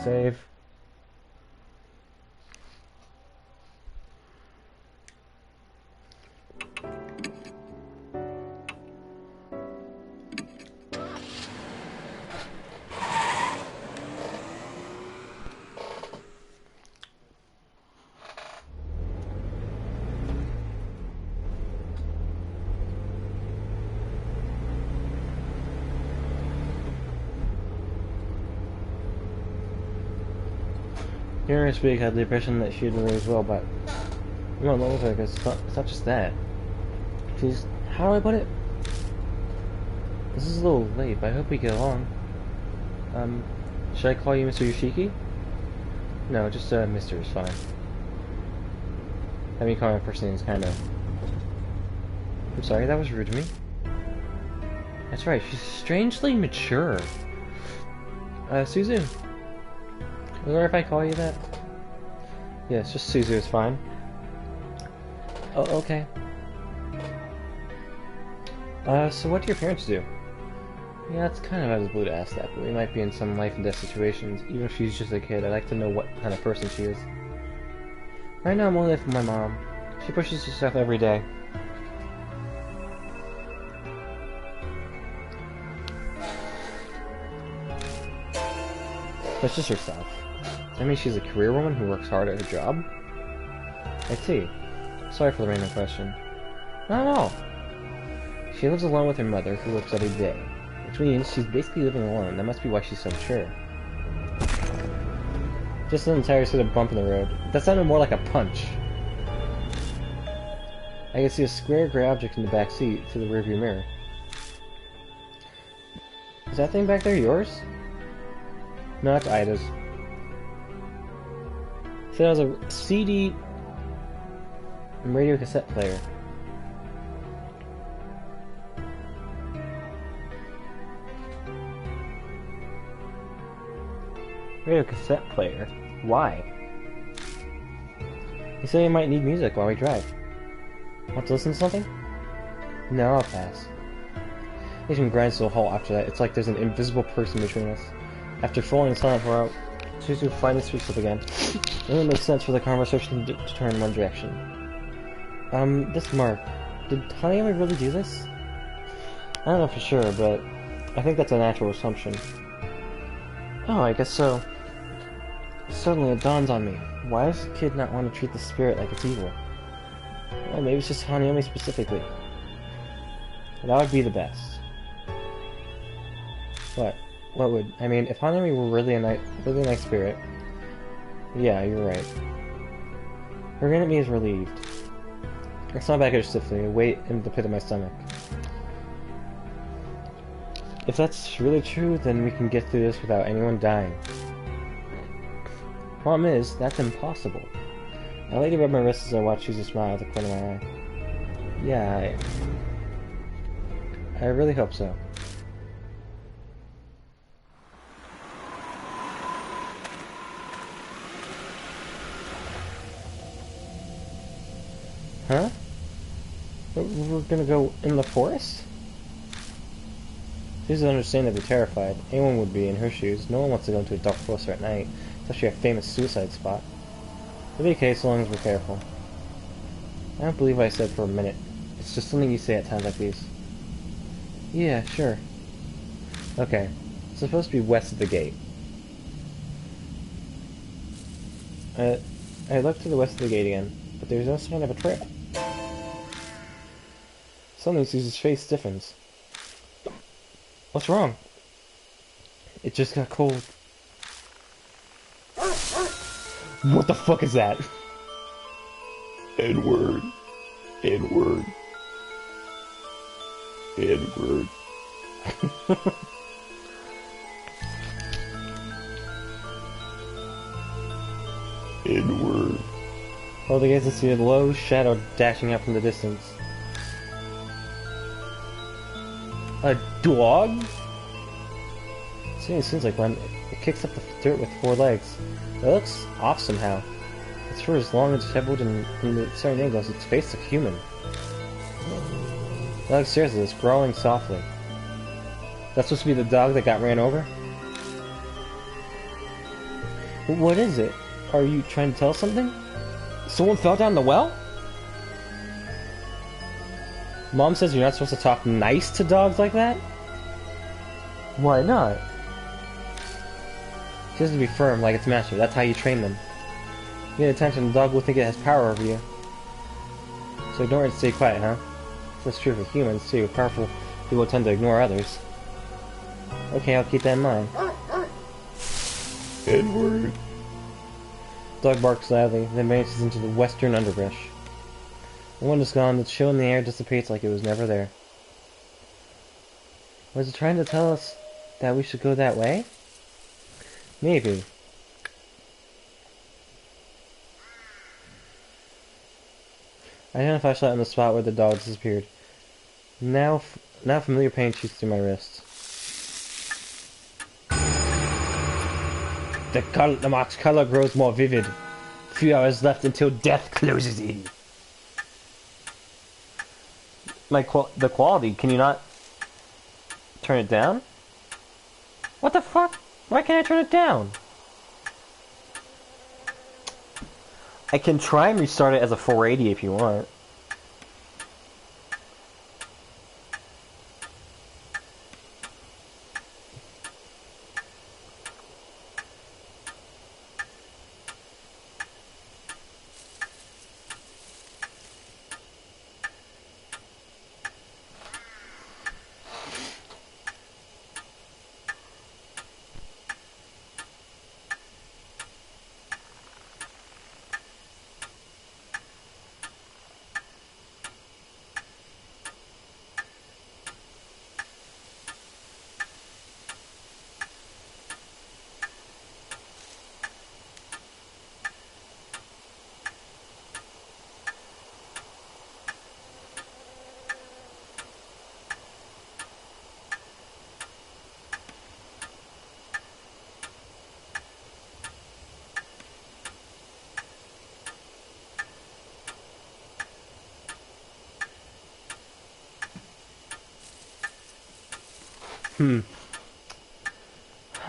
Save. Hearing her speak had the impression that she had been raised well, but I'm not alone with her because it's not just that. She's, how do I put it? This is a little late, but I hope we get along. Should I call you Mr. Yoshiki? No, just Mr. is fine. Having you call my first name is kinda... I'm sorry, that was rude to me. That's right, she's strangely mature. Suzu. Is it alright if I call you that? Yes, just Suzu is fine. Oh, okay. So what do your parents do? Yeah, it's kind of out of the blue to ask that, but we might be in some life and death situations. Even if she's just a kid, I'd like to know what kind of person she is. Right now I'm only living with my mom. She pushes herself every day. That's just herself. I mean, she's a career woman who works hard at her job? I see. Sorry for the random question. Not at all. She lives alone with her mother, who works every day. Which means she's basically living alone. That must be why she's so mature. Just an entire sort of bump in the road. That sounded more like a punch. I can see a square gray object in the back seat through the rearview mirror. Is that thing back there yours? No, that's Ida's. So that was a CD and radio cassette player. Radio cassette player? Why? You say you might need music while we drive. Want to listen to something? No, I'll pass. Even grinds to a halt after that. It's like there's an invisible person between us. After falling silent for a while, Suzu finally speaks up again. It only makes sense for the conversation to turn in one direction. This Mark, did Hanayama really do this? I don't know for sure, but I think that's a natural assumption. Oh, I guess so. Suddenly it dawns on me. Why does the kid not want to treat the spirit like it's evil? Well, maybe it's just Hanayama specifically. That would be the best. What? What would? I mean, if Hanayama were really a nice spirit... Yeah, you're right. Her enemy is relieved. I saw back at her stiffly, a weight in the pit of my stomach. If that's really true, then we can get through this without anyone dying. Problem is, that's impossible. I later rubbed my wrist as I watched Suzu smile at the corner of my eye. Yeah, I really hope so. Huh? We're gonna go in the forest? She doesn't understand that we're terrified. Anyone would be in her shoes. No one wants to go into a dark forest at night, especially a famous suicide spot. It'll be okay so long as we're careful. I don't believe what I said for a minute. It's just something you say at times like these. Yeah, sure. Okay. It's supposed to be west of the gate. I looked to the west of the gate again, but there's no sign of a trail. Suddenly Suzu's face stiffens. What's wrong? It just got cold. What the fuck is that? N-word. N-word. N-word. N-word. All the guys see a low shadow dashing out from the distance. A dog? It seems like one. It kicks up the dirt with 4 legs. It looks off somehow. Its fur is long and disheveled, and from the certain angles, its face looks human. The dog stares at us, growling softly. That's supposed to be the dog that got ran over? What is it? Are you trying to tell us something? Someone fell down the well? Mom says you're not supposed to talk nice to dogs like that? Why not? She has to be firm like its master. That's how you train them. You get attention, the dog will think it has power over you. So ignore it and stay quiet, huh? That's true for humans, too. Powerful people tend to ignore others. Okay, I'll keep that in mind. N-word. Dog barks loudly, then vanishes into the western underbrush. The wind is gone, the chill in the air dissipates like it was never there. Was it trying to tell us that we should go that way? Maybe. I had a flashlight on the spot where the dog disappeared. Now familiar pain shoots through my wrist. The mark's color grows more vivid. Few hours left until death closes in. The quality, can you not turn it down? What the fuck? Why can't I turn it down? I can try and restart it as a 480 if you want.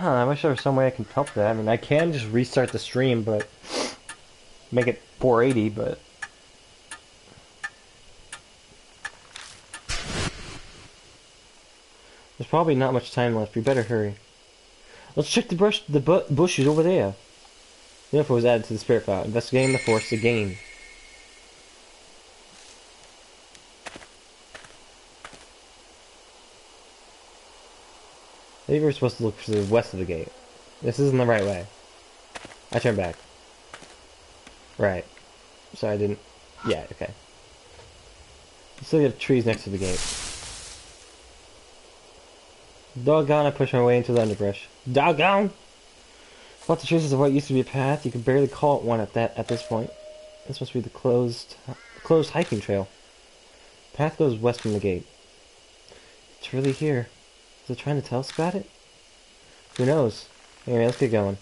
I wish there was some way I can help that. I mean, I can just restart the stream, but make it 480, but there's probably not much time left. We better hurry. Let's check the bushes over there. The info was added to the spirit file. Investigating the force again. I think we're supposed to look to the west of the gate. This isn't the right way. I turned back. Right. Sorry, I didn't... Yeah, okay. Still got trees next to the gate. Doggone, I pushed my way into the underbrush. Doggone! Lots of traces of what used to be a path. You could barely call it one at this point. This must be the closed hiking trail. The path goes west from the gate. It's really here. Is it trying to tell us about it? Who knows? Anyway, let's get going.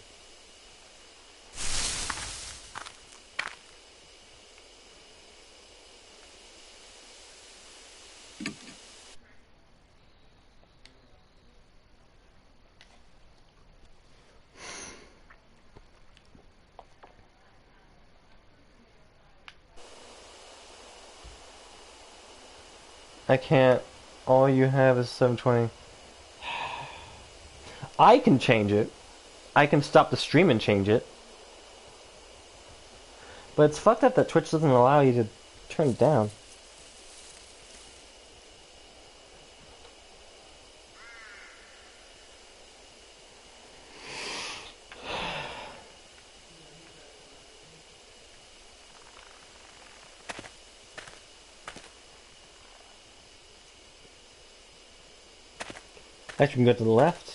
I can't. All you have is 720. I can change it. I can stop the stream and change it. But it's fucked up that Twitch doesn't allow you to turn it down. Actually, we can go to the left.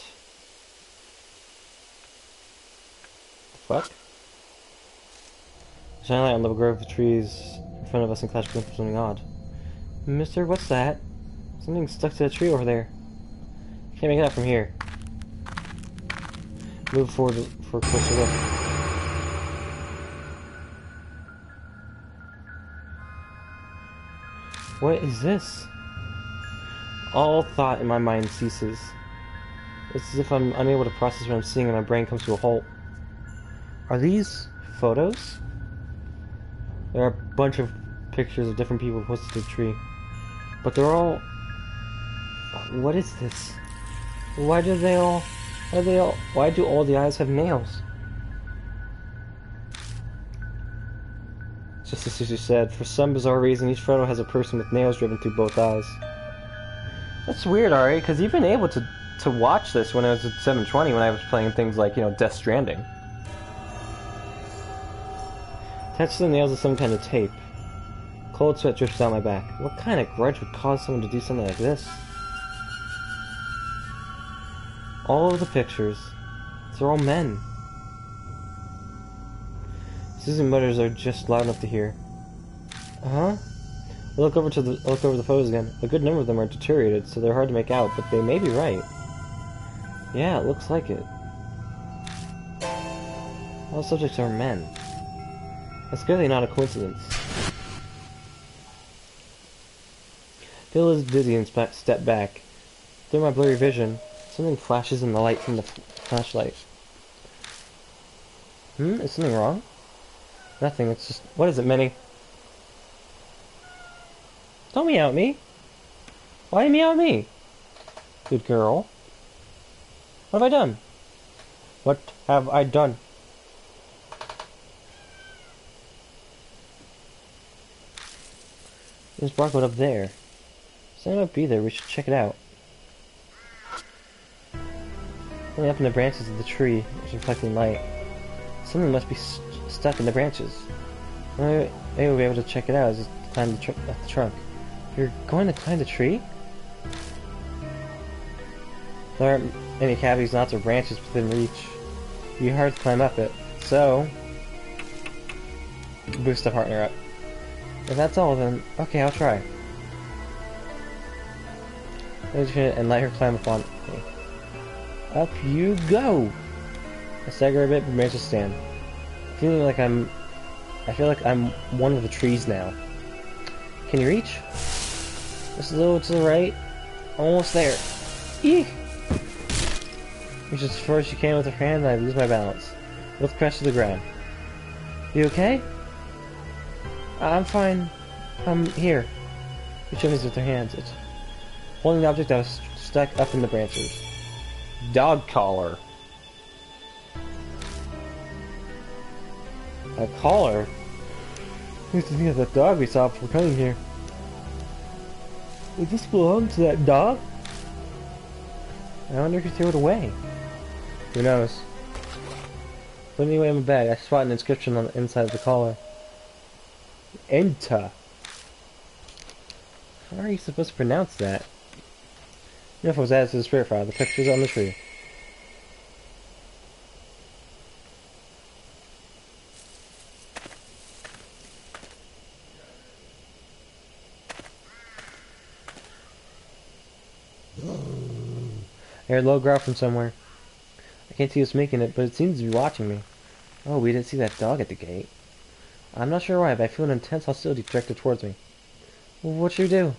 Fuck. Shine light on the grove of trees in front of us and clash with something odd. Mister, what's that? Something's stuck to the tree over there. Can't make it out from here. Move forward for a closer look. What is this? All thought in my mind ceases. It's as if I'm unable to process what I'm seeing and my brain comes to a halt. Are these photos? There are a bunch of pictures of different people posted to the tree. But they're all... What is this? Why do all the eyes have nails? Just as Susie said, for some bizarre reason, each photo has a person with nails driven through both eyes. That's weird, Ari, because you've been able to watch this when I was at 720 when I was playing things like, you know, Death Stranding. Attached to the nails is some kind of tape. Cold sweat drips down my back. What kind of grudge would cause someone to do something like this? All of the pictures, they're all men. Susan mutters are just loud enough to hear. Huh? I look over the photos again. A good number of them are deteriorated, so they're hard to make out, but they may be right. Yeah, it looks like it. All subjects are men. That's clearly not a coincidence. Bill is busy and step back. Through my blurry vision, something flashes in the light from the flashlight. Is something wrong? Nothing, it's just... What is it, Minnie? Don't meow at me. Why meow at me? Good girl. What have I done? What have I done? There's barcode up there. Something might be there, we should check it out. Looking up in the branches of the tree, it's reflecting light. Something must be stuck in the branches. Maybe we'll be able to check it out as it climbs the trunk. You're going to climb the tree? There aren't any cavities, knots, or branches within reach. It'd be hard to climb up it. So, boost the partner up. If that's all, then okay, I'll try. And let her climb up on me. Up you go! I stagger a bit, but manage to stand. I feel like I'm one of the trees now. Can you reach? Just a little to the right. Almost there. Eek! Reach as far as you can with her hand, and I lose my balance. Both crash to the ground. You okay? I'm fine. I'm here. She shows me with her hands. It's holding the object that was stuck up in the branches. Dog collar. A collar? Used to think of that dog we saw before coming here. Would this belong to that dog? I wonder if he threw it away. Who knows? But anyway, in my bag, I spot an inscription on the inside of the collar. Enta. How are you supposed to pronounce that? You know, if it was added to the spirit file, the picture's on the tree. I heard a low growl from somewhere. I can't see who's making it, but it seems to be watching me. Oh, we didn't see that dog at the gate. I'm not sure why, but I feel an intense hostility directed towards me. Well, what should we do?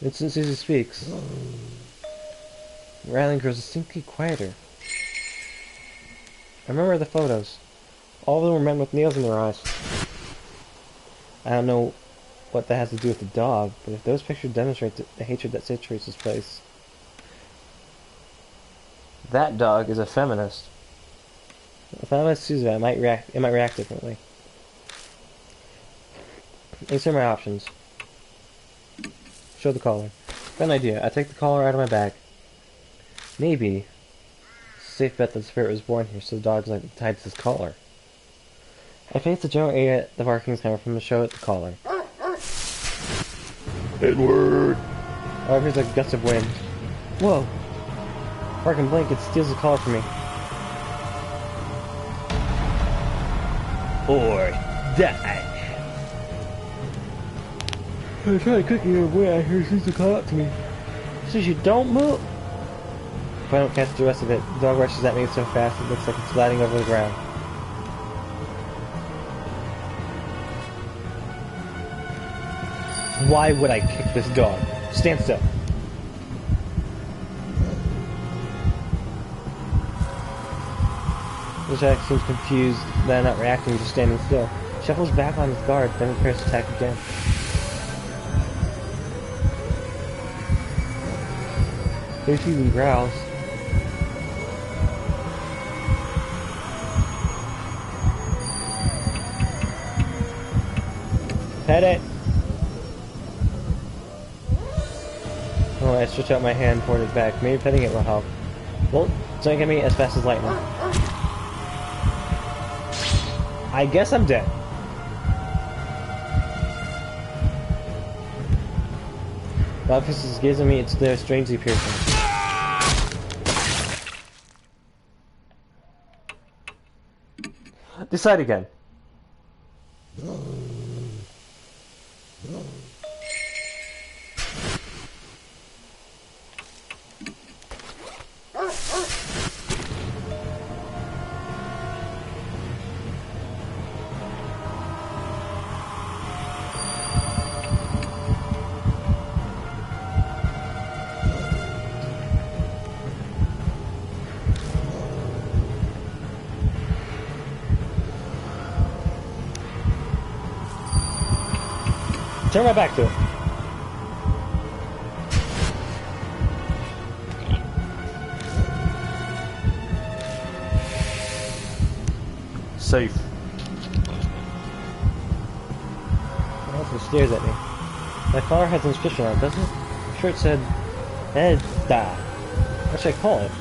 Instant Susie speaks. The rattling grows distinctly quieter. I remember the photos. All of them were men with nails in their eyes. I don't know what that has to do with the dog, but if those pictures demonstrate the hatred that saturates this place... That dog is a feminist. If I Susie, it might react differently. These are my options. Show the collar. Got an idea. I take the collar out of my bag. Maybe. Safe bet that the spirit was born here, so the dog's like tied to this collar. I face the general area the barkings coming from to show it the collar. Edward! Oh, here's a gust of wind. Whoa! Barking blanket steals the collar from me. Or die. I tried clicking it away, I hear Susie call out to me. Susie, don't move! If I don't catch the rest of it, the dog rushes at me so fast it looks like it's gliding over the ground. Why would I kick this dog? Stand still. Jack seems confused, then not reacting, just standing still. Shuffles back on his guard, then prepares to attack again. Here's even growls. Pet it! Oh, I stretch out my hand toward its back. Maybe petting it will help. Well, don't get me as fast as lightning. I guess I'm dead. The office is gazing at me, it's there strangely piercing. Decide again. Turn my back to it. Safe. It also stares at me. My collar has an inscription on it, doesn't it? I'm sure it said Edda. What should I call it?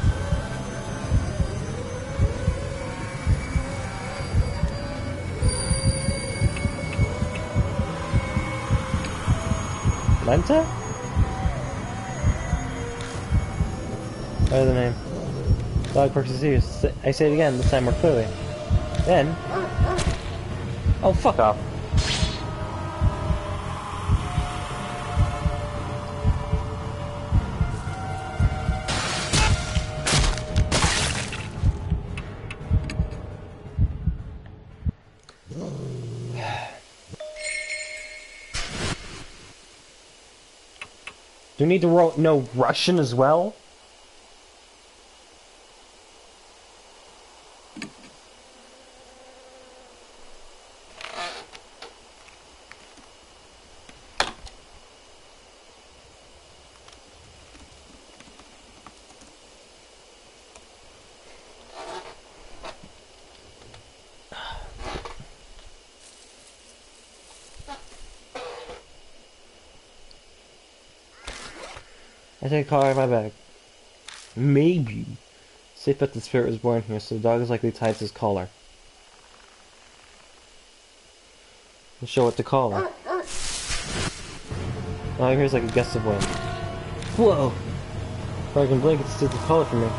Lenta? Other name. Dog barks his ears. I say it again, this time more clearly. Then... Oh, fuck off. Do you need to know Russian as well? I take a collar out of my bag. Maybe. Safe bet the spirit was born here, so the dog is likely tied to his collar. Let's show what to call her. All I hear is like a gust of wind. Whoa! Before I can blink, it's still the collar for me.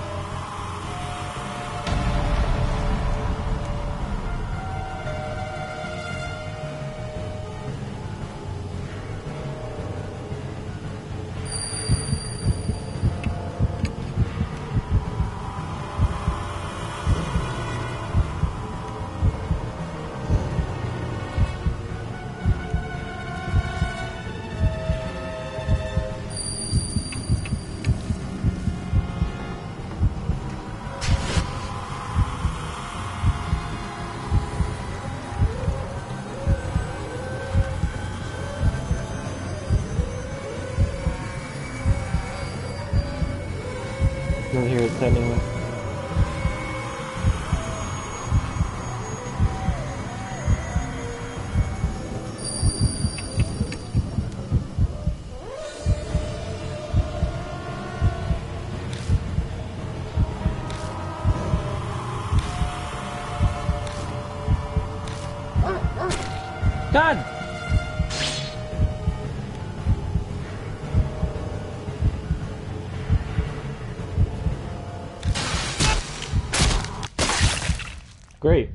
Don't hear it anyway. God! Great.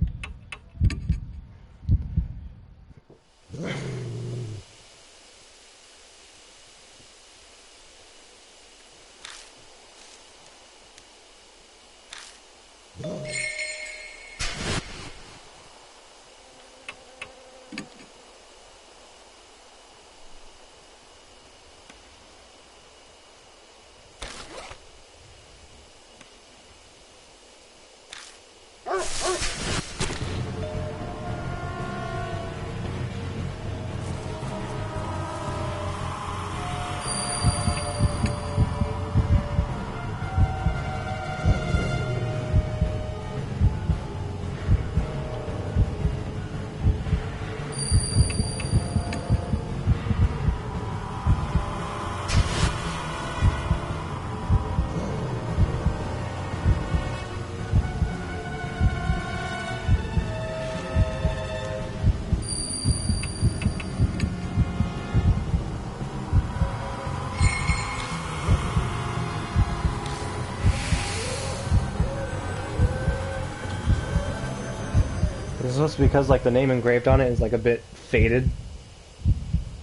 Is this because like the name engraved on it is like a bit faded?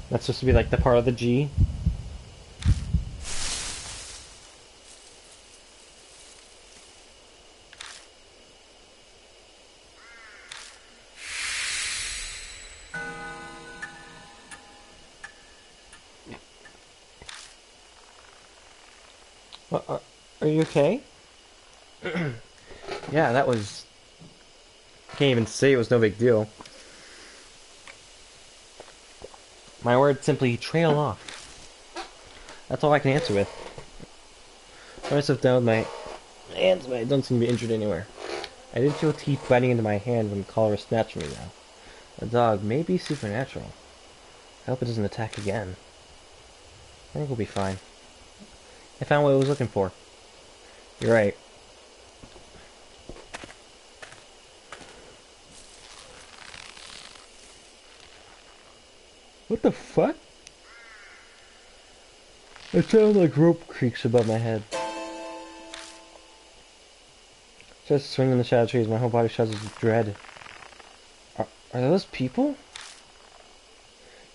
That's supposed to be like the part of the G. Are you okay? Yeah, that was... I can't even say it was no big deal. My words simply trail off. That's all I can answer with. I put myself down with my hands, but I don't seem to be injured anywhere. I did feel teeth biting into my hand when the collar snatched from me now. The dog may be supernatural. I hope it doesn't attack again. I think we'll be fine. I found what I was looking for. You're right. What the fuck? It sounded like rope creaks above my head. Just swinging in the shadow trees, my whole body shudders with dread. Are those people?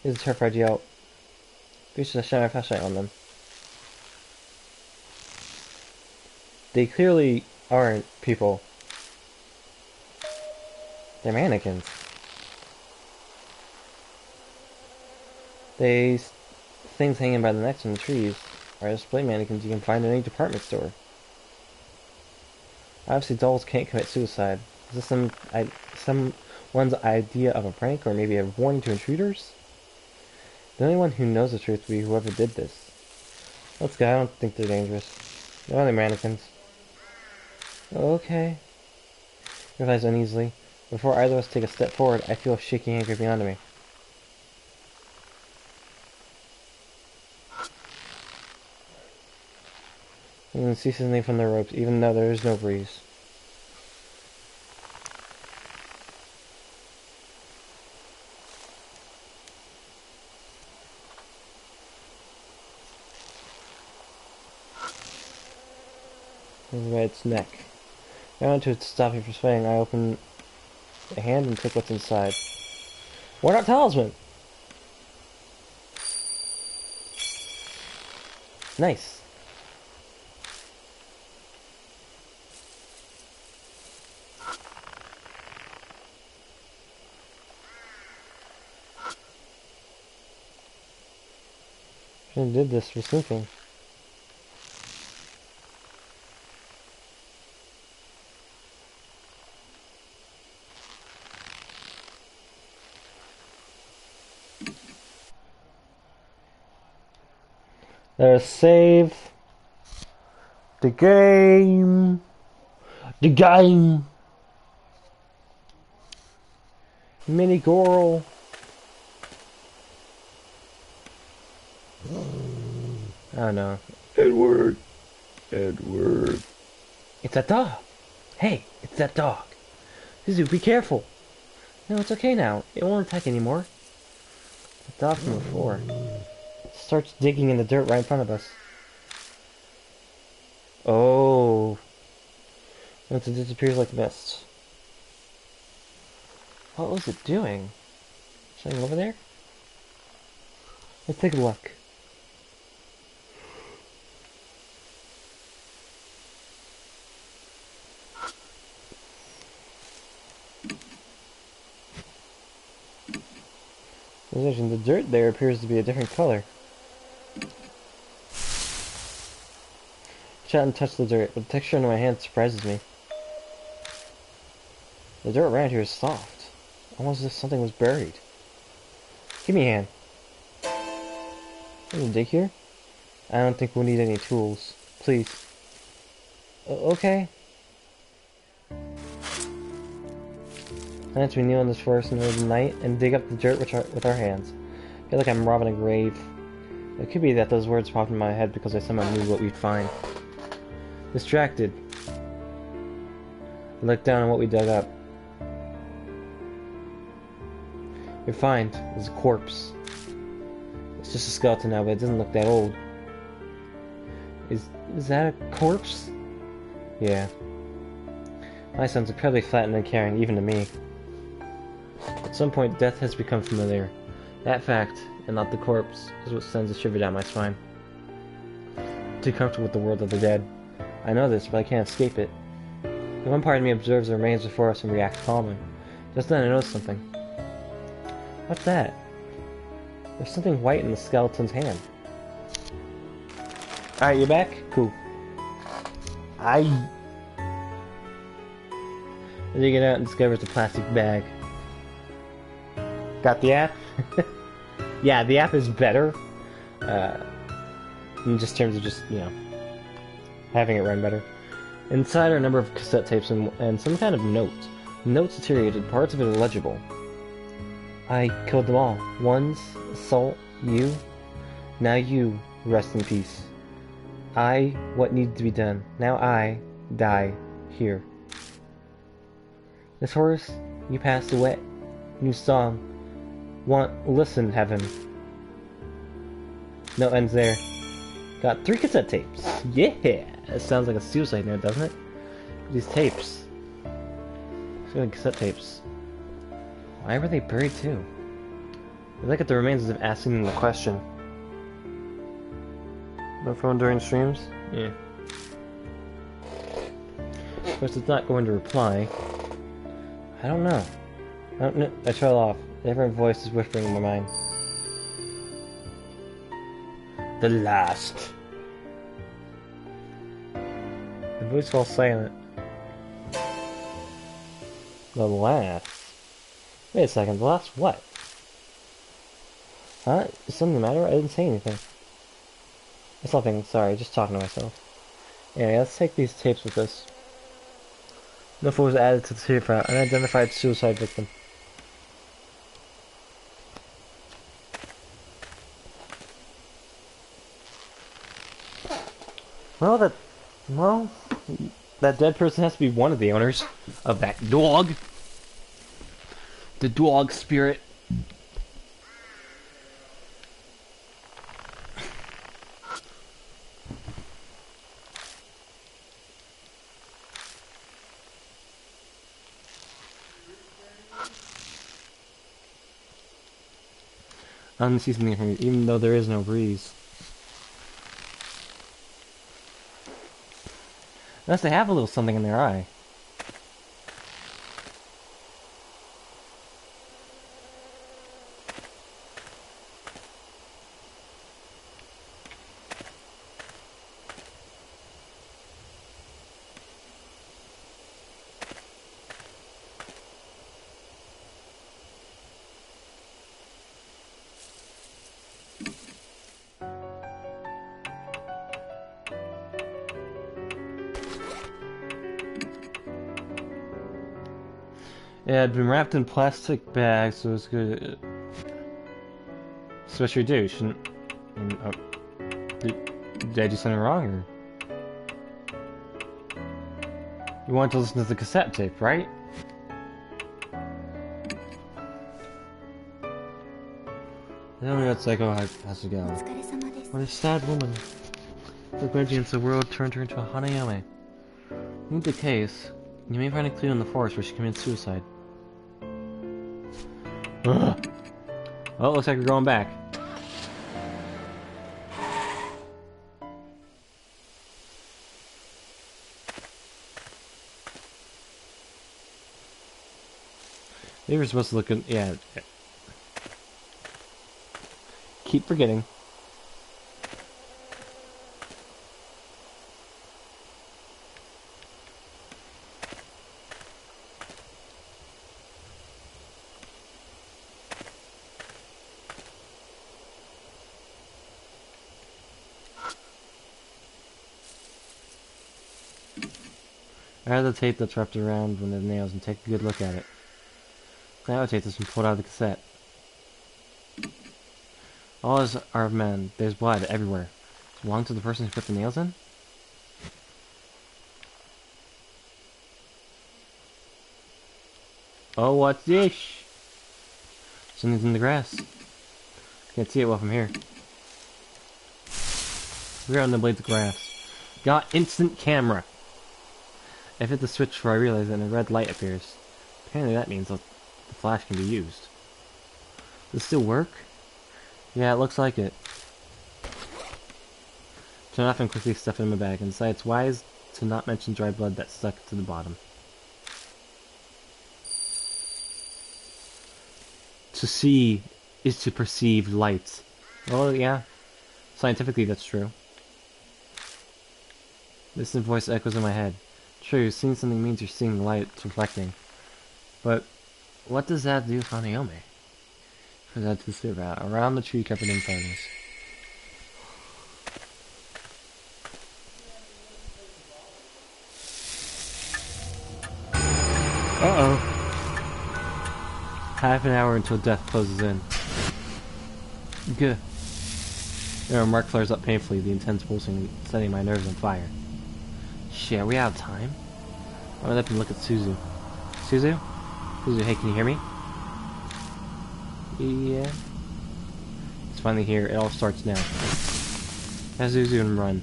Here's a terrified yelp. Reaches a shine my flashlight on them. They clearly aren't people. They're mannequins. These things hanging by the necks in the trees are display mannequins you can find in any department store. Obviously, dolls can't commit suicide. Is this someone's idea of a prank, or maybe a warning to intruders? The only one who knows the truth would be whoever did this. Let's go. I don't think they're dangerous. They're only mannequins. Okay. He replies uneasily. Before either of us take a step forward, I feel a shaky hand gripping onto me. And ceasingly from the ropes, even though there is no breeze. By its neck. I want to stop you from swaying. I open the hand and take what's inside. What are talisman? Nice. Should've did this for sleeping. There's save the game. The game. Mini girl. Oh no. Edward. Edward. It's that dog. Hey, it's that dog. Zuzu, be careful. No, it's okay now. It won't attack anymore. The dog from before. It starts digging in the dirt right in front of us. Oh. Once it disappears like mist. What was it doing? Something over there? Let's take a look. The dirt there appears to be a different color. Reach out and touch the dirt, but the texture under my hand surprises me. The dirt around here is soft, almost as if something was buried. Give me a hand. Can you dig here? I don't think we'll need any tools. Please. Okay. Plants we kneel in this forest in the night and dig up the dirt with our hands. I feel like I'm robbing a grave. It could be that those words popped in my head because I somehow knew what we'd find. Distracted. I looked down on what we dug up. We find is a corpse. It's just a skeleton now, but it doesn't look that old. Is that a corpse? Yeah. My son's incredibly flat and uncaring, even to me. At some point, death has become familiar. That fact, and not the corpse, is what sends a shiver down my spine. Too comfortable with the world of the dead. I know this, but I can't escape it. The one part of me observes the remains before us and reacts calmly. Just then I notice something. What's that? There's something white in the skeleton's hand. Alright, you back? Cool. And you get out and discover it's a plastic bag. Got the app? Yeah, the app is better. In just terms of just, you know, having it run better. Inside are a number of cassette tapes and some kind of note. The note's deteriorated, parts of it are illegible. I killed them all. Ones, Salt, you. Now you, rest in peace. What needed to be done. Now I die here. This horse, you passed away. New song. Listen, heaven. No ends there. Got 3 cassette tapes. Yeah! It sounds like a suicide note, doesn't it? These tapes. It's got cassette tapes. Why were they buried too? I look at the remains as if asking them the question. No phone during streams? Yeah. Of course, it's not going to reply. I don't know. I shut it off. A different voice is whispering in my mind. The last. The voice falls silent. The last? Wait a second, the last what? Huh? Is something the matter? I didn't say anything. It's nothing, sorry, just talking to myself. Anyway, let's take these tapes with us. No photo was added to the tape file. Unidentified suicide victim. Well, that dead person has to be one of the owners of that dog. The dog spirit. I don't see something from you, even though there is no breeze. Unless they have a little something in their eye. It had been wrapped in plastic bags, so it's good. So what should we do? Shouldn't... did I do something wrong, or... You want to listen to the cassette tape, right? Tell me that psycho has to go. What a sad woman. The guardians of the world turned her into a Hanayome. In the case, you may find a clue in the forest where she committed suicide. Ugh. Well, looks like we're going back. They were supposed to look in, yeah. Keep forgetting. I have the tape that's wrapped around one of the nails and take a good look at it. Now I take this and pull it out of the cassette. All is are men. There's blood everywhere. Does it belong to the person who put the nails in? Oh, what's this? Something's in the grass. Can't see it well from here. We're on the blades of grass. Got instant camera. I hit the switch before I realize it and a red light appears. Apparently that means the flash can be used. Does it still work? Yeah, it looks like it. Turn off and quickly stuff it in my bag. And besides, it's wise to not mention dry blood that stuck to the bottom. To see is to perceive light. Well, yeah. Scientifically, that's true. Distant voice echoes in my head. True, seeing something means you're seeing light reflecting. But what does that do with Hanayome? For that to sit around the tree covered in ferns. Uh-oh. Half an hour until death closes in. Good. Mark flares up painfully, the intense pulsing setting my nerves on fire. Shit, are we out of time? I went up and look at Suzu. Suzu? Suzu, hey, can you hear me? Yeah. It's finally here. It all starts now. As Suzu and run.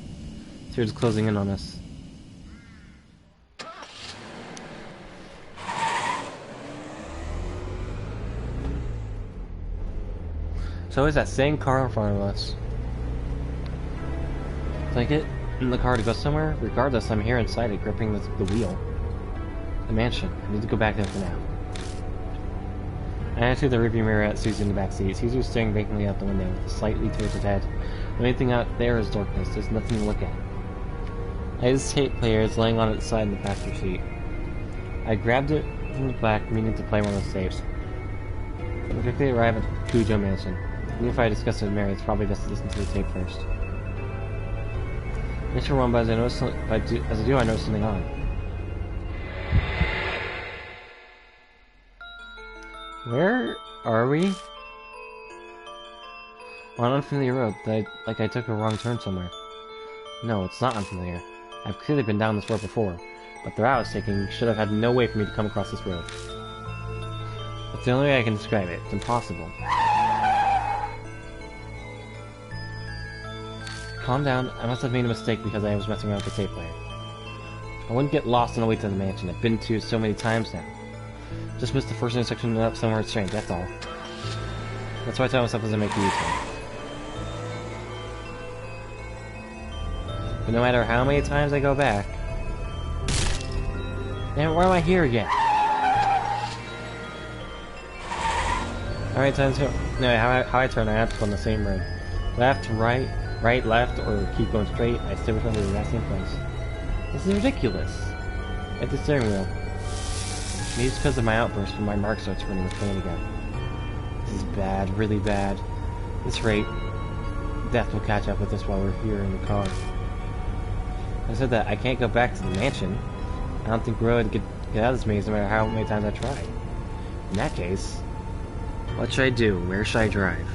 Tears closing in on us. So is that same car in front of us. Take it in the car to go somewhere? Regardless, I'm here inside it, gripping the wheel. The mansion. I need to go back there for now. I enter the rearview mirror at Suzu in the backseat. Suzu is staring vacantly out the window with a slightly tilted head. The only thing out there is darkness. There's nothing to look at. His tape player is laying on its side in the passenger seat. I grabbed it from the back, meaning to play one of the tapes. We quickly arrive at the Kujo mansion. Even if I discuss it with Mary, it's probably best to listen to the tape first. Make sure one, but as I notice, I notice something odd. Where are we? On an unfamiliar road, like I took a wrong turn somewhere. No, it's not unfamiliar. I've clearly been down this road before, but the route I was taking should have had no way for me to come across this road. That's the only way I can describe it. It's impossible. Calm down. I must have made a mistake because I was messing around with the tape player. I wouldn't get lost on the way to the mansion. I've been to it so many times now. Just missed the first intersection up somewhere strange, that's all. That's why I tell myself as I make the U-turn. But no matter how many times I go back... Man, why am I here again? How many times... No, how I turn, I have to go on the same road. Left, right, left, or keep going straight, I still return to the exact same place. This is ridiculous. At the steering wheel. Maybe it's because of my outburst when my mark starts running the plane again. This is bad, really bad. At this rate, death will catch up with us while we're here in the car. I said that I can't go back to the mansion. I don't think we're able to get out of this maze no matter how many times I try. In that case, what should I do? Where should I drive?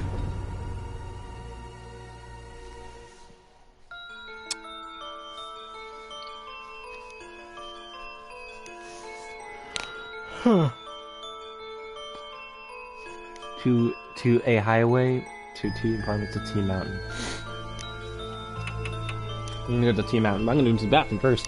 Huh. To a highway, to T apartment, to T Mountain. I'm gonna go to T Mountain. I'm gonna do some bathroom first.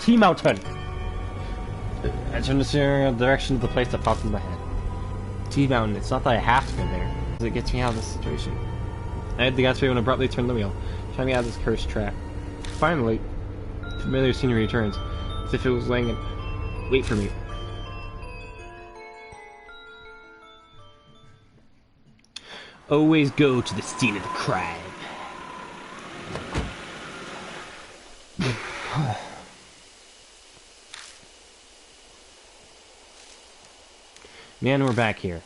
T-Mountain! I turned the steering in the direction of the place that popped in my head. T-Mountain, it's not that I have to go there. It gets me out of this situation. I hit the gas pedal and abruptly turned the wheel, trying me out of this cursed trap. Finally, familiar scenery returns, as if it was laying in wait for me. Always go to the scene of the crime. Man, we're back here.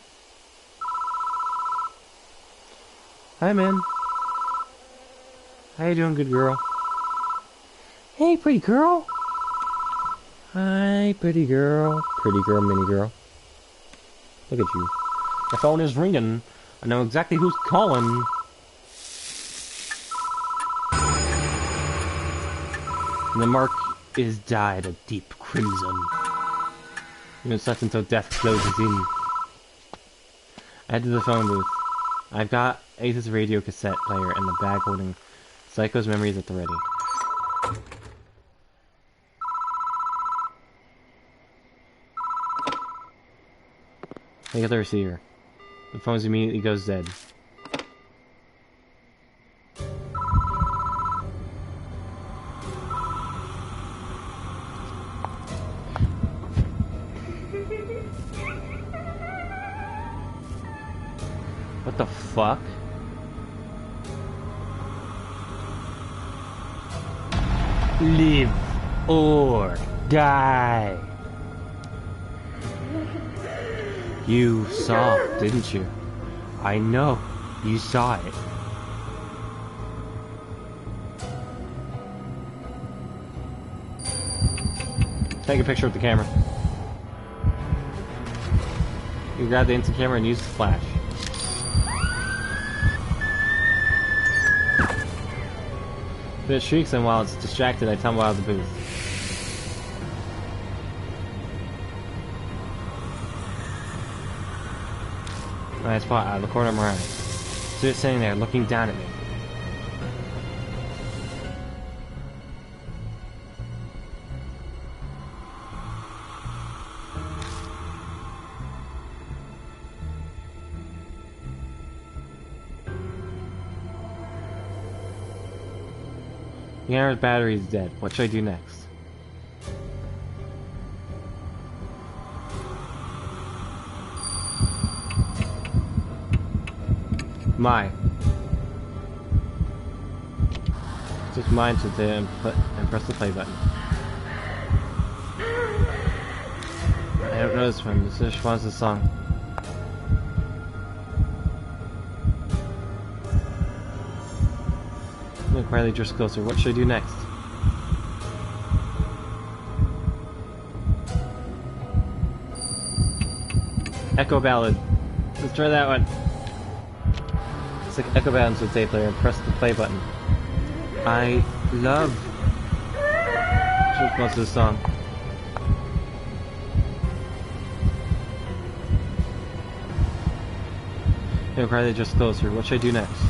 Hi, man. How you doing, good girl? Hey, pretty girl. Hi, pretty girl. Pretty girl, mini girl. Look at you. The phone is ringing. I know exactly who's calling. And the mark is dyed a deep crimson. You know, such until death closes in. I head to the phone booth. I've got Ace's radio cassette player and the bag holding Psycho's memories at the ready. I get the receiver. The phone immediately goes dead. What the fuck? Live or die. You saw, didn't you? I know, you saw it. Take a picture with the camera. You grab the instant camera and use the flash. If it shrieks and while it's distracted, I tumble out of the booth. Nice spot out of the corner of my eye. So it's sitting there looking down at me. The camera's battery is dead. What should I do next? Just mine to do and press the play button. I don't know this one. This responds to the song. Look, Riley just closer. What should I do next? Echo Ballad. Let's try that one. It's like Echo Ballad with tape player and press the play button. I love just most of the song. Look, Riley just closer. What should I do next?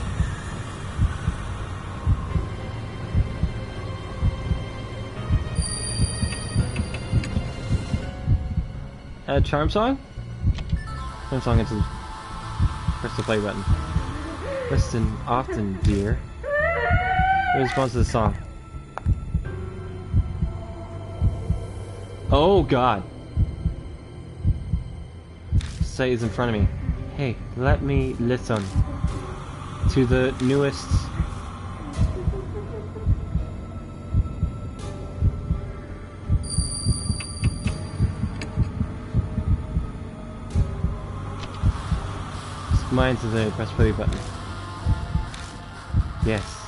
Charm song? Charm song into press the play button. Listen often, dear. What response to the song? Oh god. Say is in front of me. Hey, let me listen to the newest mine to the press play button. Yes,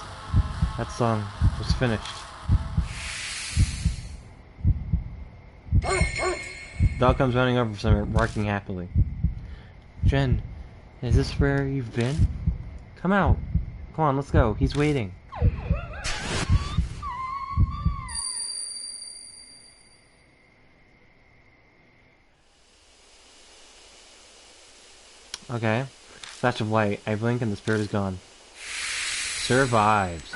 that song was finished. Dog comes running over from somewhere, barking happily. Jen, is this where you've been? Come out. Come on, let's go. He's waiting. Okay. Flash of light. I blink and the spirit is gone. Survives.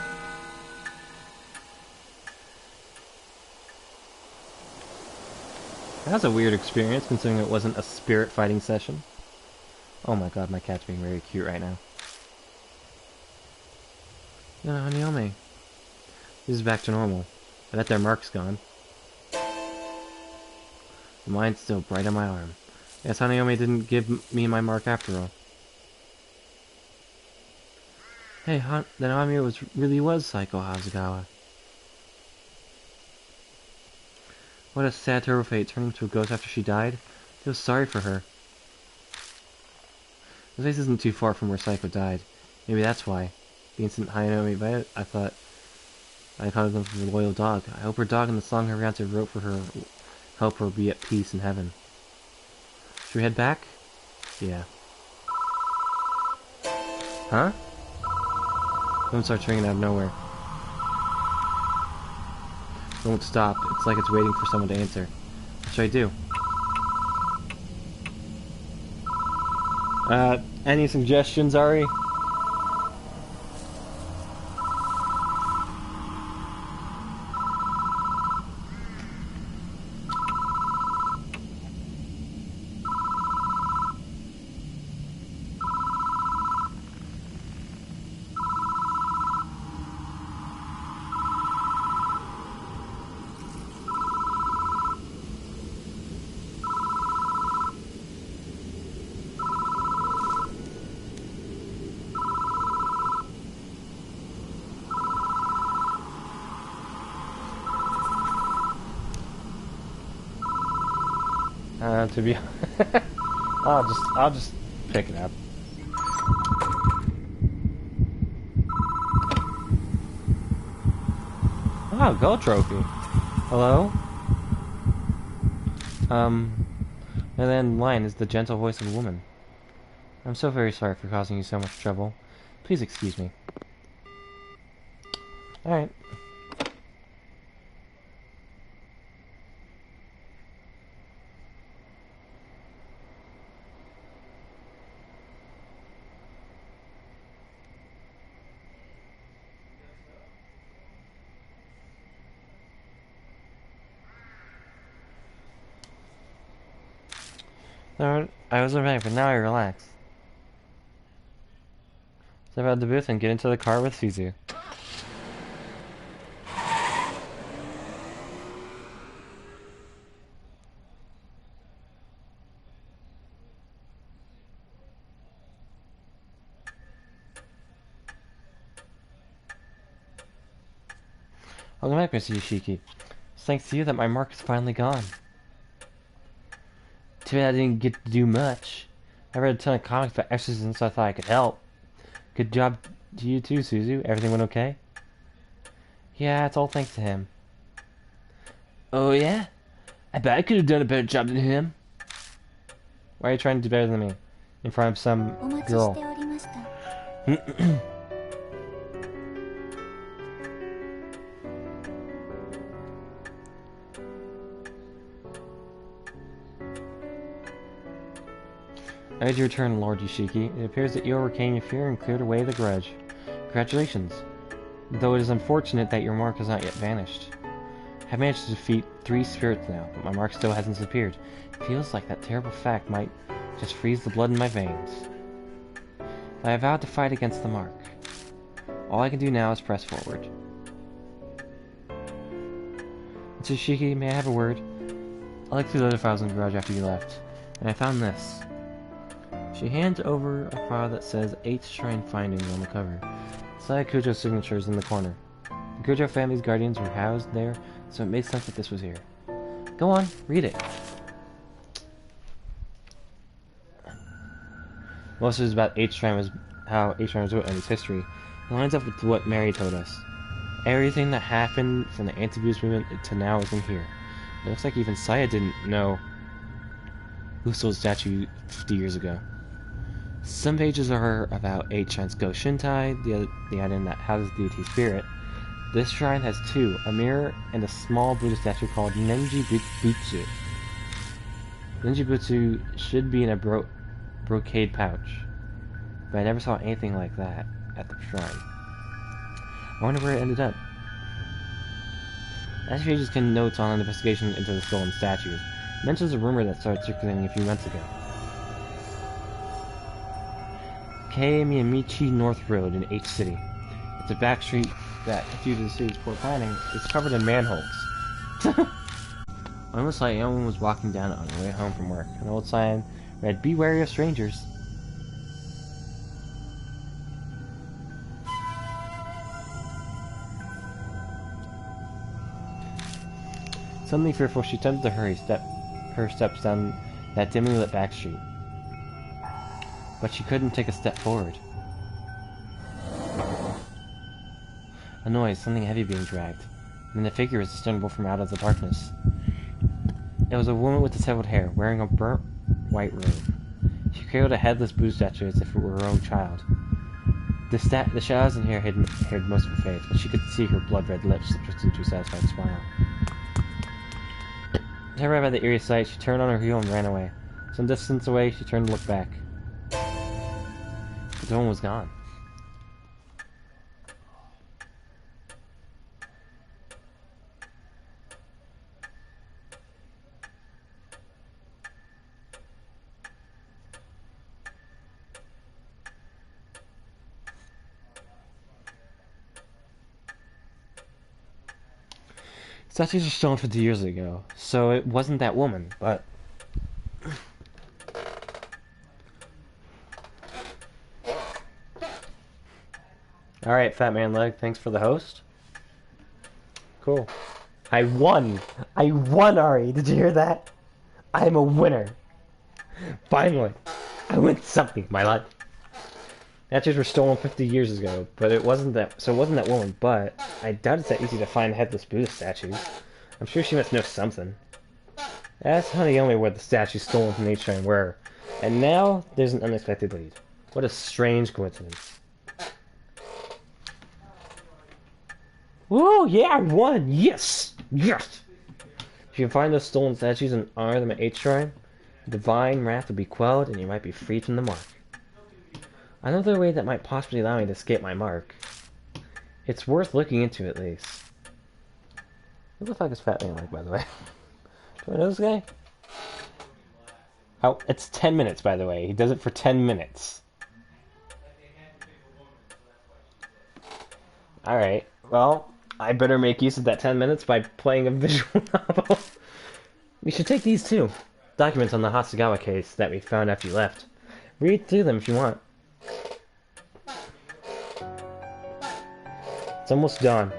That was a weird experience, considering it wasn't a spirit fighting session. Oh my god, my cat's being very cute right now. No, Hanyomi. This is back to normal. I bet their mark's gone. Mine's still bright on my arm. Guess Hanyomi didn't give me my mark after all. Hey, then Hanyomi really was Psycho Hasegawa. What a sad, terrible fate, turning into a ghost after she died. I feel sorry for her. This place isn't too far from where Psycho died. Maybe that's why. The instant Hayano made it, I thought I called them for a loyal dog. I hope her dog and the song her fiance wrote for her help her be at peace in heaven. Should we head back? Yeah. Huh? Phone starts ringing out of nowhere. It won't stop. It's like it's waiting for someone to answer. What should I do? Any suggestions, Ari? To be I'll just pick it up. Oh, gold trophy. Hello? And then line is the gentle voice of a woman. I'm so very sorry for causing you so much trouble. Please excuse me. Alright. I was alright, but now I relax. Step out of the booth and get into the car with Suzu. Welcome back, Mr. Yoshiki. It's thanks to you that my mark is finally gone. Too bad I didn't get to do much. I read a ton of comics about exorcisms, so I thought I could help. Good job to you too, Suzu. Everything went okay? Yeah, it's all thanks to him. Oh yeah? I bet I could have done a better job than him. Why are you trying to do better than me? In front of some girl. As you return, Lord Yoshiki, it appears that you overcame your fear and cleared away the grudge. Congratulations. Though it is unfortunate that your mark has not yet vanished. I have managed to defeat 3 spirits now, but my mark still hasn't disappeared. It feels like that terrible fact might just freeze the blood in my veins. I have vowed to fight against the mark. All I can do now is press forward. Mr. Yoshiki, may I have a word? I looked through the other files in the garage after you left, and I found this. She hands over a file that says 8th Shrine Findings on the cover. Beside Kujo's signatures in the corner. The Kujo family's guardians were housed there, so it made sense that this was here. Go on, read it. Most of it is about 8th Shrine was how 8th Shrine was built and its history. It lines up with what Mary told us. Everything that happened from the anti-abuse movement to now is in here. It looks like even Saya didn't know who stole the statue 50 years ago. Some pages are about 8 shrines Go Shintai, the island that houses the deity spirit. This shrine has 2, a mirror and a small Buddha statue called Nenji Butsu. Nenji Butsu should be in a brocade pouch, but I never saw anything like that at the shrine. I wonder where it ended up. As pages can notes on an investigation into the stolen statues. It mentions a rumor that started circulating a few months ago. Kei Miyamichi North Road in H City. It's a back street that, due to the city's poor planning, is covered in manholes. Almost like anyone was walking down it on their way home from work. An old sign read, "Be wary of strangers." Suddenly fearful, she attempted to hurry her steps down that dimly lit back street. but she couldn't take a step forward. A noise, something heavy being dragged, and then a figure was discernible from out of the darkness. It was a woman with disheveled hair, wearing a burnt white robe. She carried a headless Buddha statue as if it were her own child. The shadows in her hid most of her face, but she could see her blood-red lips twisted into a satisfied smile. Terrified by the eerie sight, she turned on her heel and ran away. Some distance away, she turned to look back. But the woman was gone. Statues were stolen 50 years ago, so it wasn't that woman, but... Alright, Fat Man Leg, thanks for the host. Cool. I won! I won, Ari! Did you hear that? I'm a winner! Finally! I win something, my lad! Statues were stolen 50 years ago, but it wasn't that woman, but I doubt it's that easy to find headless Buddha statues. I'm sure she must know something. Ask Honeyome where the statues stolen from H-Train were, and now there's an unexpected lead. What a strange coincidence. Woo, yeah, I won! Yes! Yes! If you can find those stolen statues and honor them at H-Shrine, divine wrath will be quelled and you might be freed from the mark. Another way that might possibly allow me to escape my mark. It's worth looking into at least. Who the fuck is Fat Man like, by the way? Do I know this guy? Oh, it's 10 minutes, by the way. He does it for 10 minutes. Alright, well, I better make use of that 10 minutes by playing a visual novel. We should take these too. Documents on the Hasagawa case that we found after you left. Read through them if you want. It's almost dawn.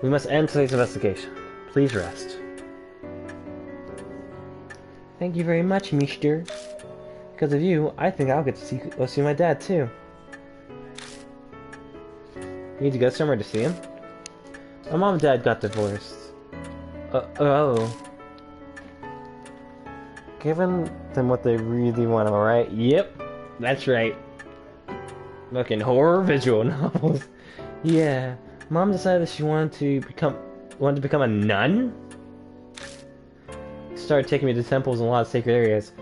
We must end today's investigation. Please rest. Thank you very much, Mister. Because of you, I think I'll get to go see my dad too. You need to go somewhere to see him? My mom and dad got divorced. Oh. Giving them what they really want, am I right? Yep, that's right. Fucking horror visual novels. Yeah, Mom decided that she wanted to become a nun. Started taking me to temples and a lot of sacred areas.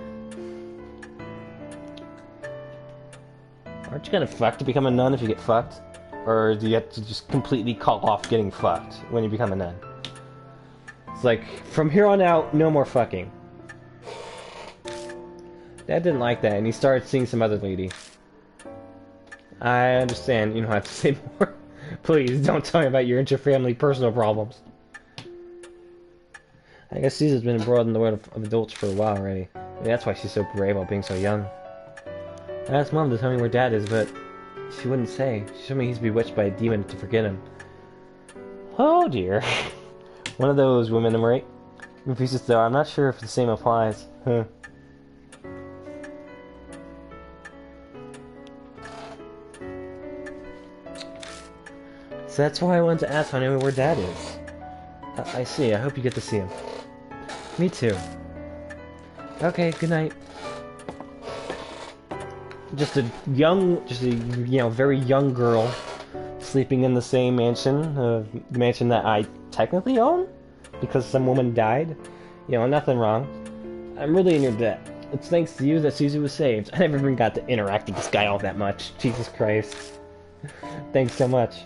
Aren't you gonna fuck to become a nun if you get fucked? Or do you have to just completely call off getting fucked when you become a nun? It's like, from here on out, no more fucking. Dad didn't like that, and he started seeing some other lady. I understand, you don't have to say more. Please, don't tell me about your inter-family personal problems. I guess Caesar's been abroad in the world of adults for a while already. Maybe that's why she's so brave while being so young. I asked Mom to tell me where Dad is, but she wouldn't say. She told me he's bewitched by a demon to forget him. Oh dear. One of those women, am I right? Refuses though, I'm not sure if the same applies. Huh. So that's why I wanted to ask Honey where Dad is. I see, I hope you get to see him. Me too. Okay, good night. Just a very young girl sleeping in the same mansion that I technically own because some woman died. You know, nothing wrong. I'm really in your debt. It's thanks to you that Susie was saved. I never even got to interact with this guy all that much. Jesus Christ. Thanks so much.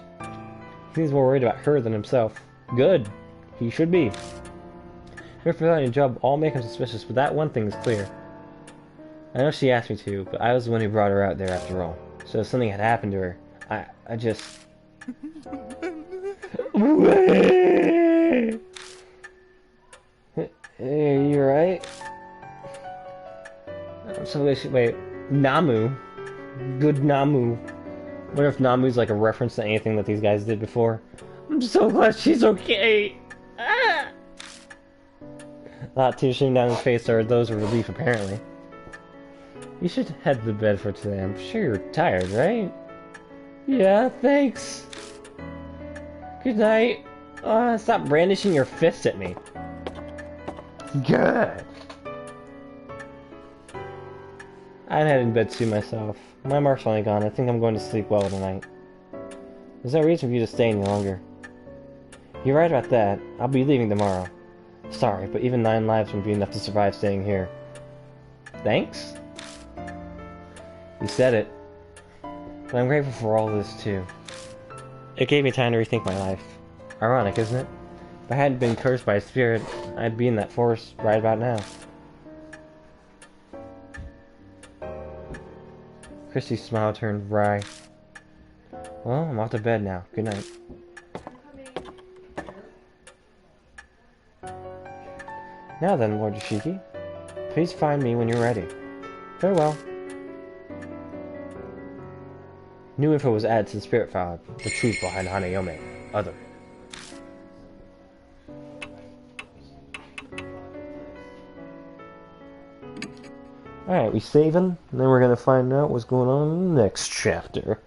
He's more worried about her than himself. Good. He should be. Her forgotten your job all make him suspicious, but that one thing is clear. I know she asked me to, but I was the one who brought her out there after all. So if something had happened to her, I just... Hey, you right? So wait, Namu? Good Namu. I wonder if Namu's like a reference to anything that these guys did before. I'm so glad she's okay! Ah! Not tears streaming down his face are those of relief, apparently. You should head to bed for today. I'm sure you're tired, right? Yeah, thanks. Good night. Stop brandishing your fist at me. Good. I'm heading to bed soon myself. My mark's finally gone. I think I'm going to sleep well tonight. There's no reason for you to stay any longer. You're right about that. I'll be leaving tomorrow. Sorry, but even 9 lives wouldn't be enough to survive staying here. Thanks? You said it. But I'm grateful for all this, too. It gave me time to rethink my life. Ironic, isn't it? If I hadn't been cursed by a spirit, I'd be in that forest right about now. Christy's smile turned wry. Well, I'm off to bed now. Good night. Now then, Lord Yoshiki, please find me when you're ready. Farewell. New info was added to the spirit file. The truth behind Hanayome. Other. Alright, we saving, and then we're gonna find out what's going on in the next chapter.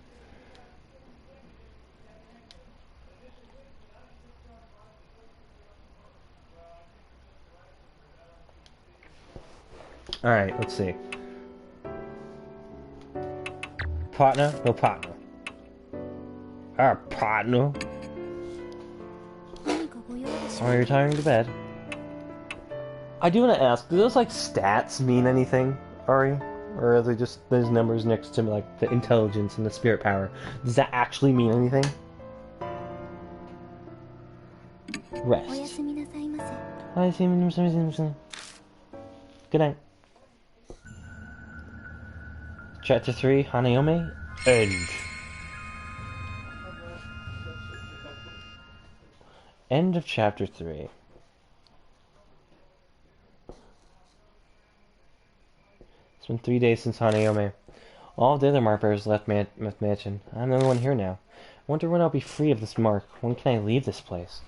Alright, let's see. Partner? No partner. Our partner. Are you retiring to bed? I do want to ask, do those, like, stats mean anything, Ari? Or are they just, there's numbers next to, like, the intelligence and the spirit power? Does that actually mean anything? Rest. Good night. Chapter 3, Hanayome, End. End of Chapter 3. It's been 3 days since Hanayome. All of the other mark bearers left mansion. I'm the only one here now. I wonder when I'll be free of this mark. When can I leave this place?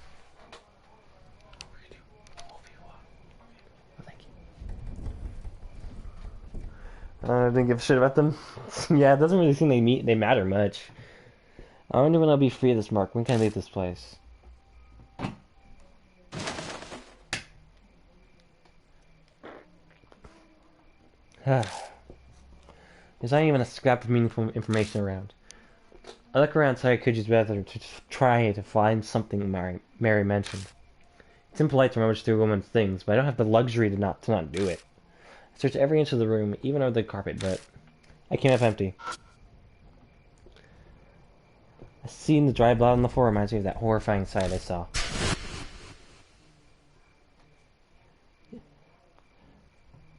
I didn't give a shit about them. Yeah, it doesn't really seem they matter much. I wonder when I'll be free of this mark. When can I leave this place? There's not even a scrap of meaningful information around. I look around Sayakuji's bedroom to try to find something Mary mentioned. It's impolite to rummage through a woman's things, but I don't have the luxury to not do it. I searched every inch of the room, even under the carpet, but I came up empty. Seeing the dry blood on the floor reminds me of that horrifying sight I saw.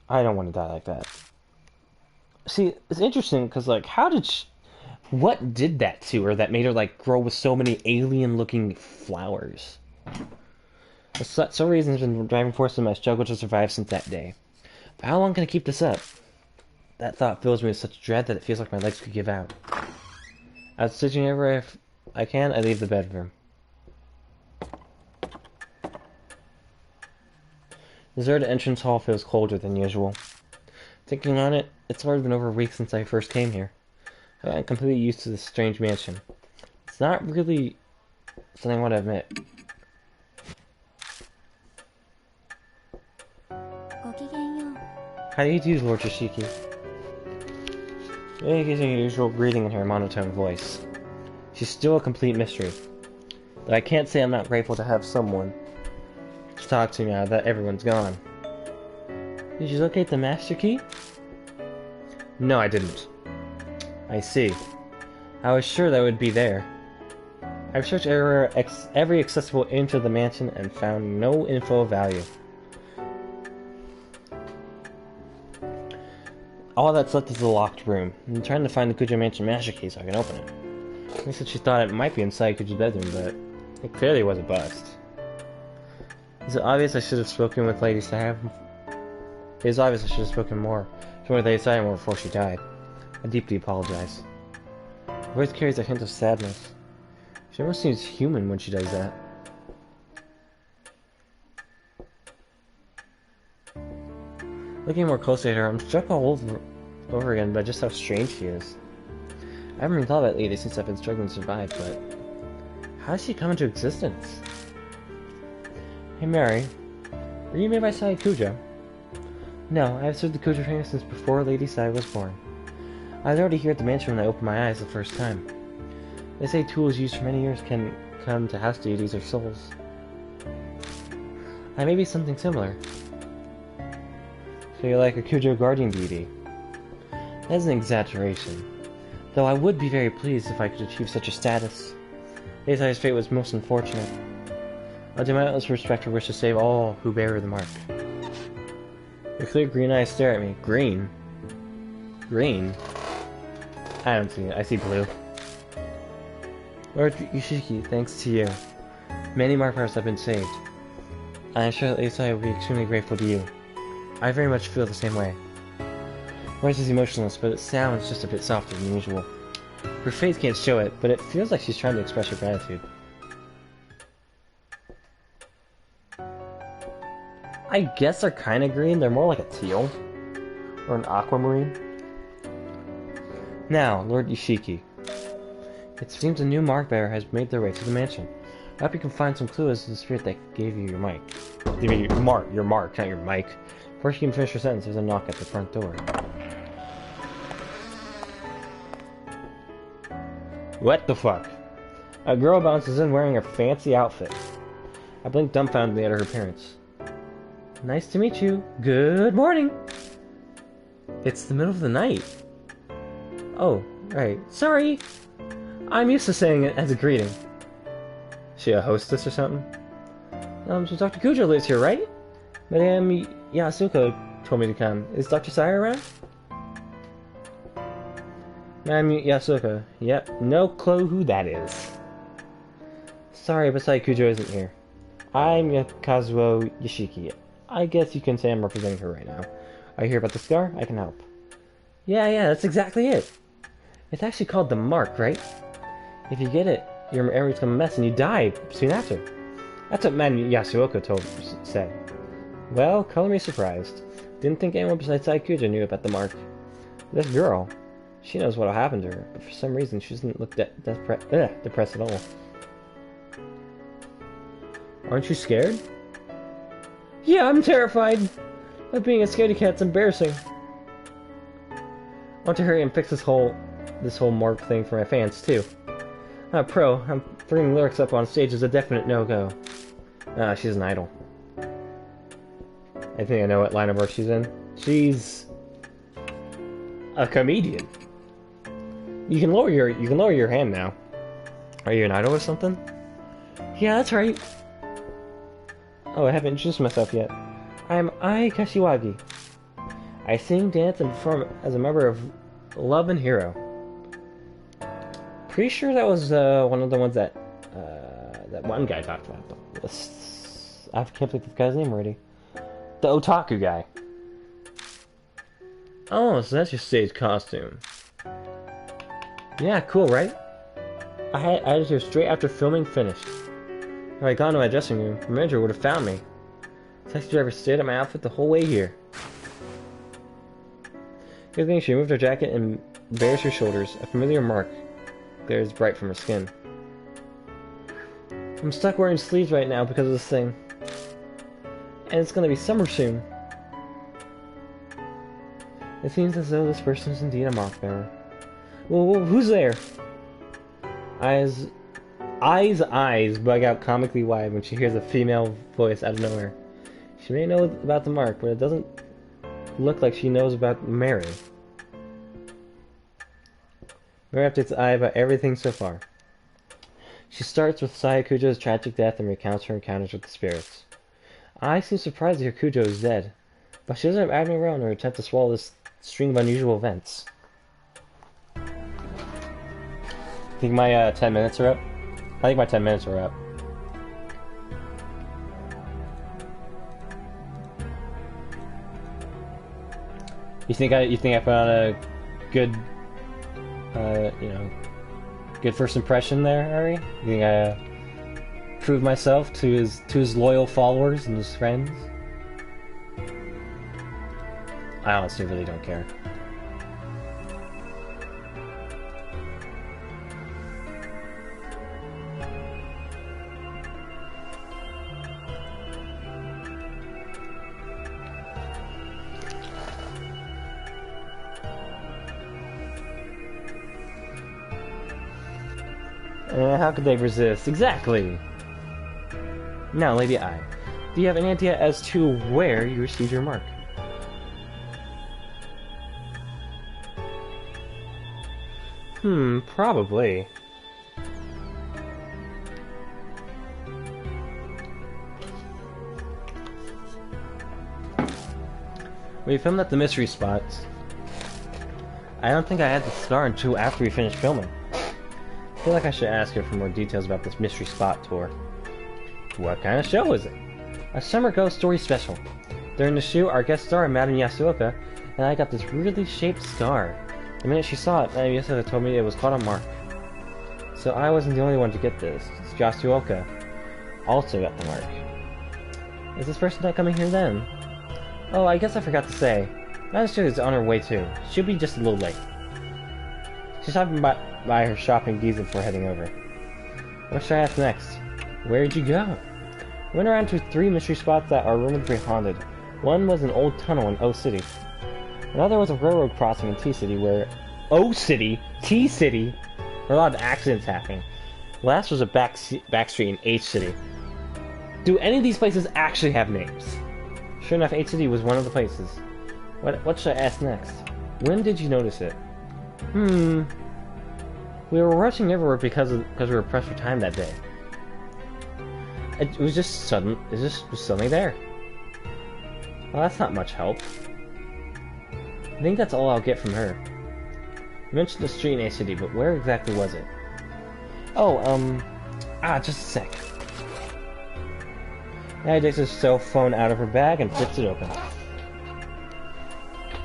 I don't want to die like that. See, it's interesting because, like, what did that to her that made her, like, grow with so many alien-looking flowers? For some reason, it's been the driving force in my struggle to survive since that day. But how long can I keep this up? That thought fills me with such dread that it feels like my legs could give out. As stitching everywhere I can, I leave the bedroom. The deserted entrance hall feels colder than usual. Thinking on it, it's already been over a week since I first came here. I've gotten completely used to this strange mansion. It's not really something I want to admit. How do you do, Lord Yoshiki? Using her usual greeting in her monotone voice. She's still a complete mystery. But I can't say I'm not grateful to have someone to talk to now that everyone's gone. Did you locate the master key? No, I didn't. I see. I was sure that would be there. I've searched every accessible inch of the mansion and found no info of value. All that's left is the locked room. I'm trying to find the Kujo Mansion master key so I can open it. She said she thought it might be inside Kujo's bedroom, but it clearly was a bust. Is it obvious I should have spoken with Lady Sayama? It is obvious I should have spoken more. With Lady Sayama before she died. I deeply apologize. Her voice carries a hint of sadness. She almost seems human when she does that. Looking more closely at her, I'm struck all over over again about just how strange she is. I haven't really thought about Lady since I've been struggling to survive, but how did she come into existence? Hey Mary, were you made by Sai Kujo? No, I have served the Kujo family since before Lady Sai was born. I was already here at the mansion when I opened my eyes the first time. They say tools used for many years can come to house deities or souls. I may be something similar. So you're like a Kujo guardian deity. That's an exaggeration. Though I would be very pleased if I could achieve such a status. Lady Sai's fate was most unfortunate. I'll do my utmost respect her wish to save all who bear the mark. Your clear green eyes stare at me. Green? Green? I don't see it. I see blue. Lord Yushiki, thanks to you, many mark bearers have been saved. I am sure that Lady Sai will be extremely grateful to you. I very much feel the same way. Voice is emotionless, but it sounds just a bit softer than usual. Her face can't show it, but it feels like she's trying to express her gratitude. I guess they're kind of green. They're more like a teal. Or an aquamarine. Now, Lord Ishiki. It seems a new mark bearer has made their way to the mansion. I hope you can find some clue as to the spirit that gave you your mic. You mean your mark, not your mic. Before she can finish her sentence, there's a knock at the front door. What the fuck? A girl bounces in wearing a fancy outfit. I blinked dumbfoundedly at her appearance. Nice to meet you. Good morning. It's the middle of the night. Oh, right. Sorry. I'm used to saying it as a greeting. She a hostess or something? So Dr. Kujo lives here, right? Madame Yasuko told me to come. Is Dr. Sire around? Madame Yasuko. Yep, no clue who that is. Sorry, but Sai Kujo isn't here. I'm Kazuo Yoshiki. I guess you can say I'm representing her right now. Are you here about the scar? I can help. Yeah, that's exactly it. It's actually called the mark, right? If you get it, your memory's become a mess and you die soon after. That's what Madame Yasuoka said. Well, color me surprised. Didn't think anyone besides Sai Kujo knew about the mark. This girl, she knows what'll happen to her, but for some reason she doesn't look depressed at all. Aren't you scared? Yeah, I'm terrified. But being a scaredy cat's embarrassing. I want to hurry and fix this whole mark thing for my fans too. I'm a pro. I'm bringing lyrics up on stage is a definite no-go. She's an idol. I think I know what line of work she's in. She's a comedian. You can lower your hand now. Are you an idol or something? Yeah, that's right. Oh, I haven't introduced myself yet. I'm Ai Kashiwagi. I sing, dance, and perform as a member of Love and Hero. Pretty sure that was one of the ones that that one guy talked about. I can't think of the guy's name already. The otaku guy. Oh, so that's your stage costume. Yeah, cool, right? I had it here straight after filming finished. If I had gone to my dressing room, the manager would have found me. The taxi driver stared at my outfit the whole way here. Good thing she removed her jacket and bares her shoulders. A familiar mark glares bright from her skin. I'm stuck wearing sleeves right now because of this thing. And it's gonna be summer soon. It seems as though this person is indeed a mark bearer. Well, who's there? Eyes bug out comically wide when she hears a female voice out of nowhere. She may know about the mark, but it doesn't look like she knows about Mary. Mary updates Ai about everything so far. She starts with Sayakujo's tragic death and recounts her encounters with the spirits. Ai seems surprised to hear Kujo is dead, but she doesn't have Agni around her attempt to swallow this string of unusual events. Think my 10 minutes are up? I think my 10 minutes are up. You think I put on a good, good first impression there, Ari? You think I proved myself to his loyal followers and his friends? I honestly really don't care. How could they resist? Exactly! Now, Lady I, do you have any idea as to where you received your mark? Probably. We filmed at the mystery spots. I don't think I had the scar until after we finished filming. I feel like I should ask her for more details about this mystery spot tour. What kind of show is it? A summer ghost story special. During the shoot, our guest star, Madame Yasuoka, and I got this weirdly shaped scar. The minute she saw it, Madame Yasuoka told me it was called a mark. So I wasn't the only one to get this. Yasuoka also got the mark. Is this person not coming here then? Oh, I guess I forgot to say. Madame Yasuoka is on her way too. She'll be just a little late. She's stopping by her shopping diesel before heading over. What should I ask next? Where'd you go? We went around to 3 mystery spots that are rumored to be haunted. One was an old tunnel in O-City. Another was a railroad crossing in T-City where... O-City? T-City? Where a lot of accidents happening. Last was a back street in H-City. Do any of these places actually have names? Sure enough, H-City was one of the places. What should I ask next? When did you notice it? We were rushing everywhere because we were pressed for time that day. It was just sudden. It just was suddenly there. Well, that's not much help. I think that's all I'll get from her. You mentioned the street in A-City, but where exactly was it? Oh, just a sec. Now takes her cell phone out of her bag and flips it open.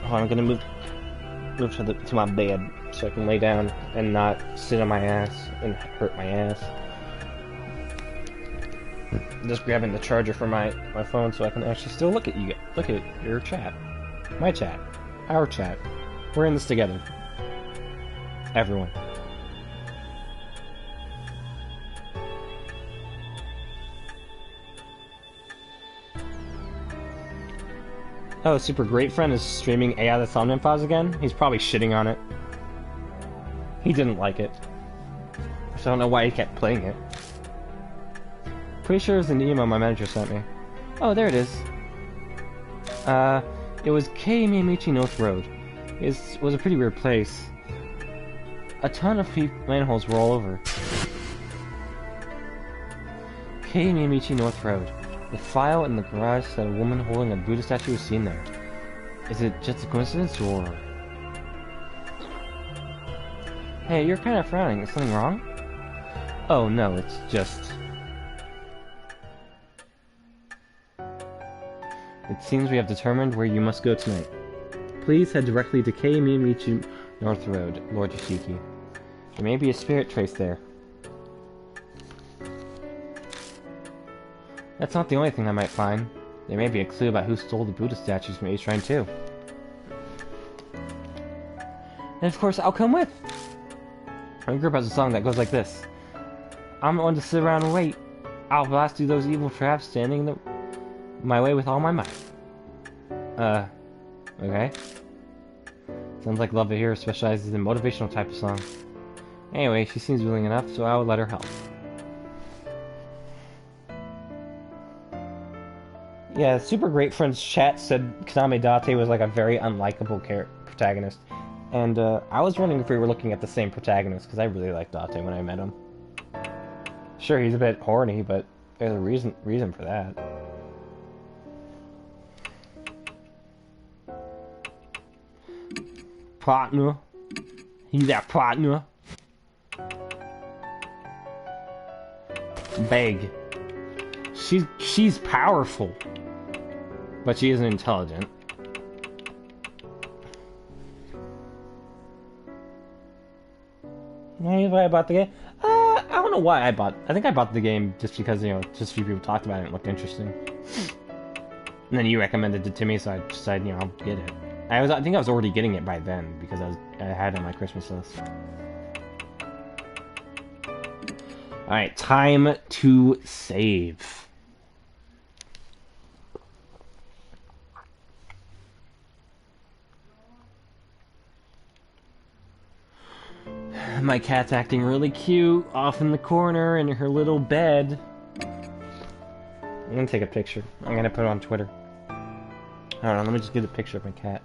Oh, I'm gonna move to my bed so I can lay down and not sit on my ass and hurt my ass. Just grabbing the charger for my phone so I can actually still look at your chat. My chat. Our chat. We're in this together. Everyone. Oh, Super Great Friend is streaming AI the Thumbnail Files again? He's probably shitting on it. He didn't like it. So I don't know why he kept playing it. Pretty sure it was an email my manager sent me. Oh, there it is. It was K Miyamichi North Road. It was a pretty weird place. A ton of manholes were all over. K Miyamichi North Road. The file in the garage said a woman holding a Buddha statue was seen there. Is it just a coincidence, or... Hey, you're kind of frowning. Is something wrong? Oh, no, it's just... It seems we have determined where you must go tonight. Please head directly to K Miyamichi North Road, Lord Yoshiki. There may be a spirit trace there. That's not the only thing I might find. There may be a clue about who stole the Buddha statues from H Shrine too. And of course, I'll come with! Our group has a song that goes like this. I'm not one to sit around and wait. I'll blast through those evil traps standing in my way with all my might. Okay. Sounds like Love It Here specializes in motivational type of song. Anyway, she seems willing enough, so I will let her help. Yeah, Super Great Friends chat said Kaname Date was like a very unlikable protagonist. And I was wondering if we were looking at the same protagonist, because I really liked Date when I met him. Sure, he's a bit horny, but there's a reason for that. Partner. He's that partner. Beg. She's powerful. But she isn't intelligent. Why I bought the game? I don't know why I think I bought the game just because, just a few people talked about it and it looked interesting. And then you recommended it to me, so I decided, I'll get it. I think I was already getting it by then, because I had it on my Christmas list. Alright, time to save. My cat's acting really cute off in the corner in her little bed. I'm gonna take a picture. I'm gonna put it on Twitter. Hold on, let me just get a picture of my cat.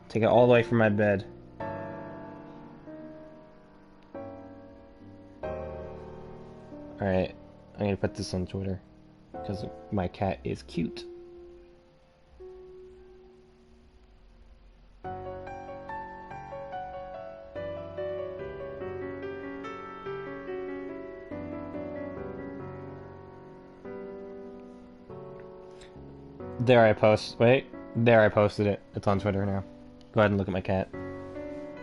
Take it all the way from my bed. Alright, I'm gonna put this on Twitter. Because my cat is cute. There I post. Wait. There I posted it. It's on Twitter now. Go ahead and look at my cat.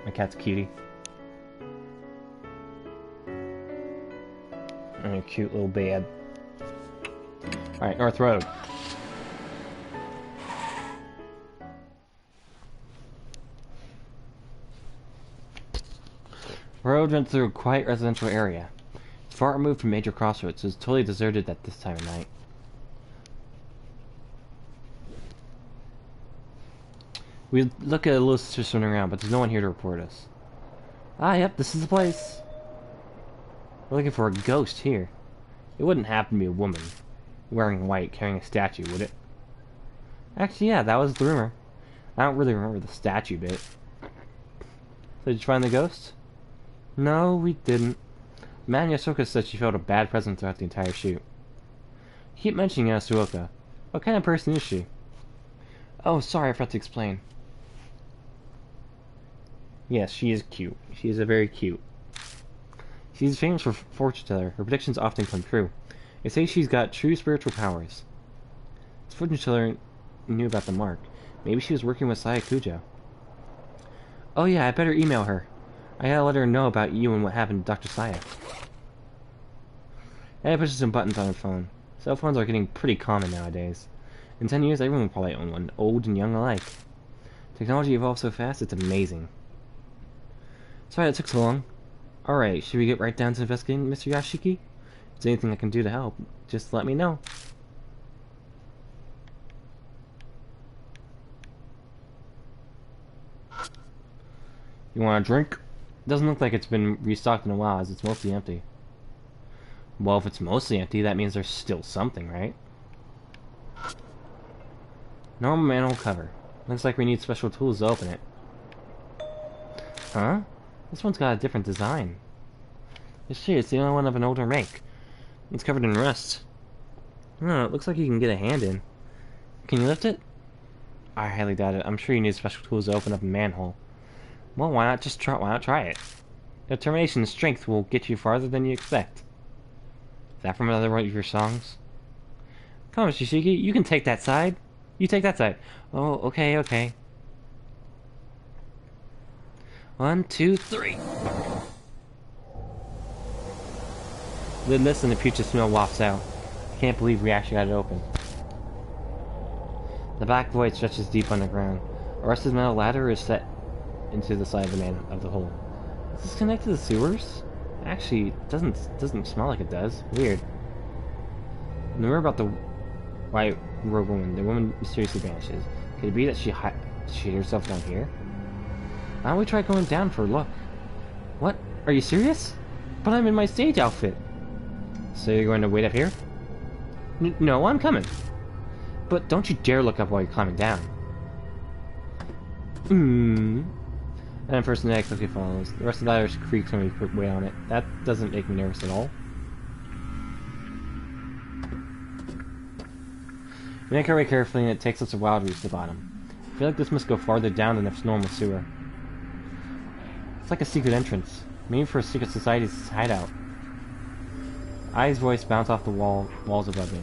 My cat's a cutie. And a cute little bed. Alright, North Road. Road runs through a quiet residential area. It's far removed from major crossroads, so it's totally deserted at this time of night. We look at a little suspicion around, but there's no one here to report us. Ah, yep, this is the place. We're looking for a ghost here. It wouldn't happen to be a woman wearing white carrying a statue, would it? Actually, yeah, that was the rumor. I don't really remember the statue bit. So did you find the ghost? No, we didn't. Man Yasuoka said she felt a bad presence throughout the entire shoot. You keep mentioning Yasuoka. What kind of person is she? Oh, sorry, I forgot to explain. Yes, she is cute. She is a very cute. She's famous for fortune teller. Her predictions often come true. They say she's got true spiritual powers. This fortune teller knew about the mark. Maybe she was working with Saya Kujo. Oh yeah, I better email her. I gotta let her know about you and what happened to Dr. Saya. I pushes some buttons on her phone. Cell phones are getting pretty common nowadays. In 10 years, everyone will probably own one, old and young alike. Technology evolves so fast, it's amazing. Sorry it took so long. Alright, should we get right down to investigating, Mr. Yashiki? If there's anything I can do to help, just let me know. You want a drink? It doesn't look like it's been restocked in a while, as it's mostly empty. Well, if it's mostly empty, that means there's still something, right? Normal manual cover. Looks like we need special tools to open it. Huh? This one's got a different design. It's the only one of an older make. It's covered in rust. Oh, it looks like you can get a hand in. Can you lift it? I highly doubt it. I'm sure you need special tools to open up a manhole. Well, why not try it? Determination and strength will get you farther than you expect. Is that from another one of your songs? Come on, Shishiki, you can take that side. You take that side. Oh, okay, okay. 1, 2, 3. Lidless and the putrid smell wafts out. I can't believe we actually got it open. The black void stretches deep underground. A rusted metal ladder is set into the side of the hole. Is this connected to the sewers? Actually, it doesn't smell like it does. Weird. Remember about the white robe woman. The woman mysteriously vanishes. Could it be that she hid herself down here? Why don't we try going down for a look? What? Are you serious? But I'm in my stage outfit. So you're going to wait up here? No, I'm coming. But don't you dare look up while you're climbing down. And first the next quickly follows. The rest of the ladder creaks when we put weight on it. That doesn't make me nervous at all. We make our way carefully and it takes us a while to reach the bottom. I feel like this must go farther down than a normal sewer. It's like a secret entrance, maybe for a secret society's hideout. Ai's voice bounced off the walls above me.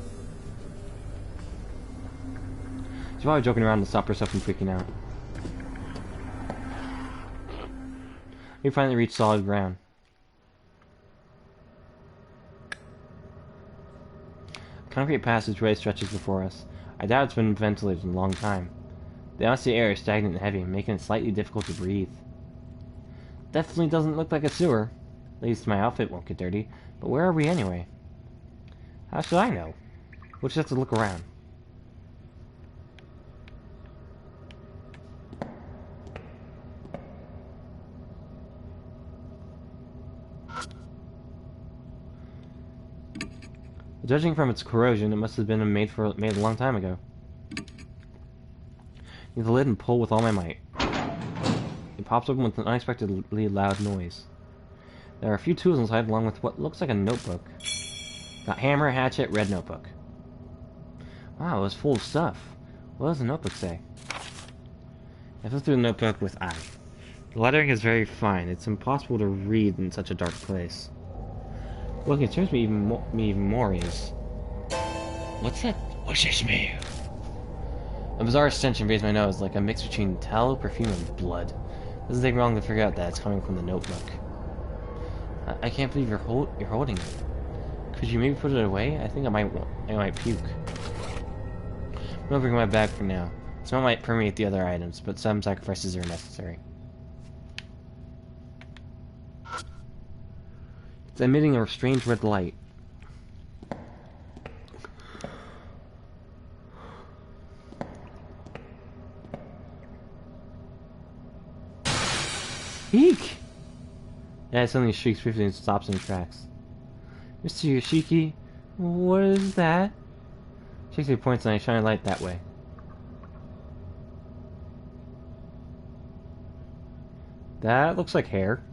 She's probably joking around to stop herself from freaking out. We finally reached solid ground. A concrete passageway stretches before us. I doubt it's been ventilated in a long time. The outside air is stagnant and heavy, making it slightly difficult to breathe. Definitely doesn't look like a sewer. At least my outfit won't get dirty. But where are we anyway? How should I know? We'll just have to look around. Judging from its corrosion, it must have been made a long time ago. Use the lid and pull with all my might. It pops open with an unexpectedly loud noise. There are a few tools inside, along with what looks like a notebook. Got hammer, hatchet, red notebook. Wow, it was full of stuff. What does the notebook say? I flip through the notebook with eye. The lettering is very fine. It's impossible to read in such a dark place. What concerns me even more is... What's that? What's this smell? A bizarre stench invades my nose, like a mix between tallow, perfume, and blood. It doesn't take long to figure out that it's coming from the notebook. I can't believe you're holding it. Could you maybe put it away? I think I might puke. I'm gonna bring my bag for now. The smell might permeate the other items, but some sacrifices are necessary. It's emitting a strange red light. Eek! Yeah, it suddenly shrieks swiftly and stops in tracks. Mr. Yoshiki, what is that? Shakespeare points and I shine a light that way. That looks like hair.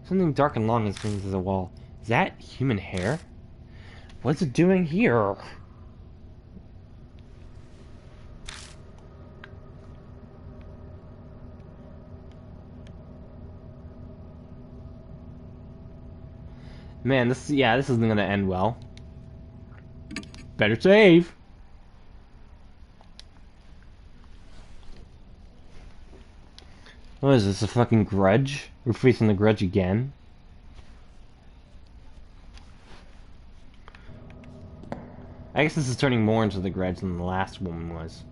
Something dark and long is clinging to the wall. Is that human hair? What's it doing here? Man, this isn't gonna end well. Better save. What is this, a fucking Grudge? We're facing the Grudge again? I guess this is turning more into the Grudge than the last woman was.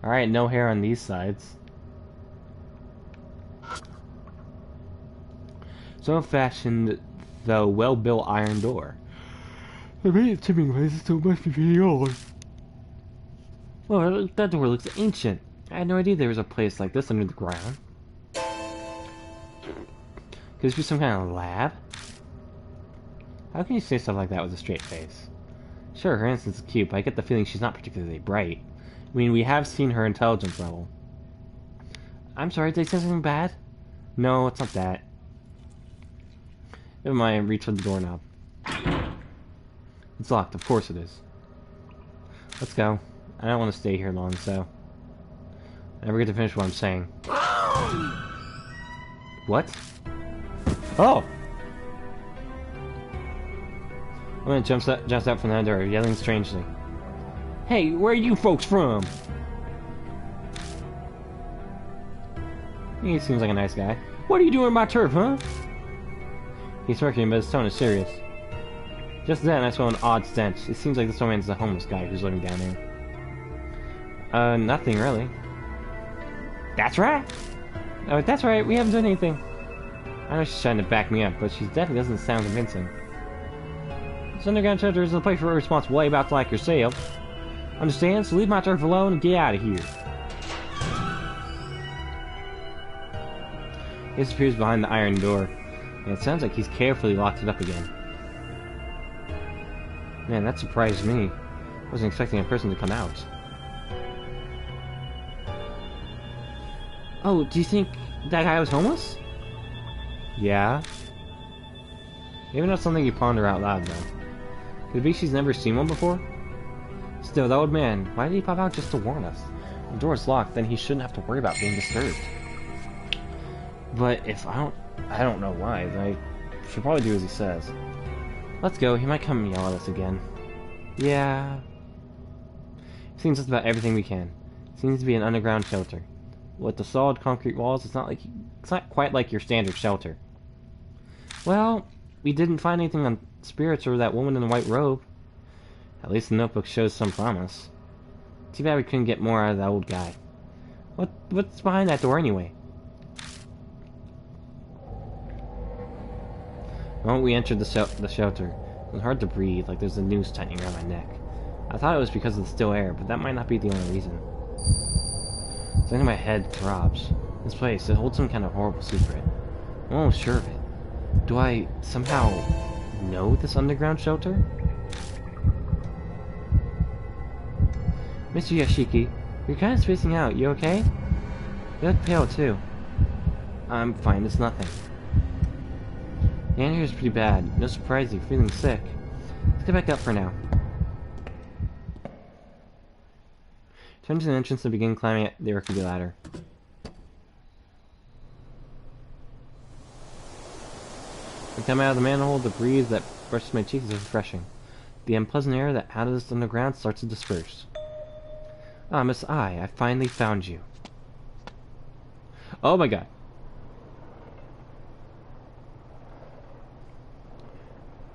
Alright, no hair on these sides. So fashioned, though well-built iron door. I made it tipping places, so it must be pretty old. Well, that door looks ancient. I had no idea there was a place like this under the ground. Could this be some kind of lab? How can you say stuff like that with a straight face? Sure, her innocence is cute, but I get the feeling she's not particularly bright. I mean, we have seen her intelligence level. I'm sorry, did I say something bad? No, it's not that. Never mind, reach for the doorknob. It's locked, of course it is. Let's go. I don't want to stay here long, so... I never get to finish what I'm saying. What? Oh! A woman jumps out from the door, yelling strangely. Hey, where are you folks from? He seems like a nice guy. What are you doing on my turf, huh? He's smirking, but his tone is serious. Just then, I smell an odd stench. It seems like this woman's the homeless guy who's living down here. Nothing really. That's right! Oh, that's right, we haven't done anything. I know she's trying to back me up, but she definitely doesn't sound convincing. This underground shelter isn't a place for irresponsible layabouts like yourself. Understand? So leave my turf alone and get out of here. He disappears behind the iron door. And it sounds like he's carefully locked it up again. Man, that surprised me. I wasn't expecting a person to come out. Oh, do you think that guy was homeless? Yeah. Maybe not something you ponder out loud, though. Could it be she's never seen one before? Still, that old man, why did he pop out just to warn us? If the door's locked, then he shouldn't have to worry about being disturbed. But if I don't know why. I should probably do as he says. Let's go, he might come and yell at us again. Yeah. We've seen just about everything we can. It seems to be an underground shelter. With the solid concrete walls, it's not quite like your standard shelter. Well, we didn't find anything on spirits or that woman in the white robe. At least the notebook shows some promise. Too bad we couldn't get more out of that old guy. What's behind that door anyway? The moment we entered the shelter, it was hard to breathe, like there's a noose tightening around my neck. I thought it was because of the still air, but that might not be the only reason. Something in my head throbs. This place, it holds some kind of horrible secret. I'm almost sure of it. Do I somehow know this underground shelter? Mr. Yashiki, you're kind of spacing out. You okay? You look pale, too. I'm fine. It's nothing. The air here is pretty bad. No surprise you're feeling sick. Let's get back up for now. Turn to the entrance and begin climbing the rickety ladder. I come out of the manhole, the breeze that brushes my cheeks is refreshing. The unpleasant air that out of this underground starts to disperse. Ah, Miss I finally found you. Oh my god.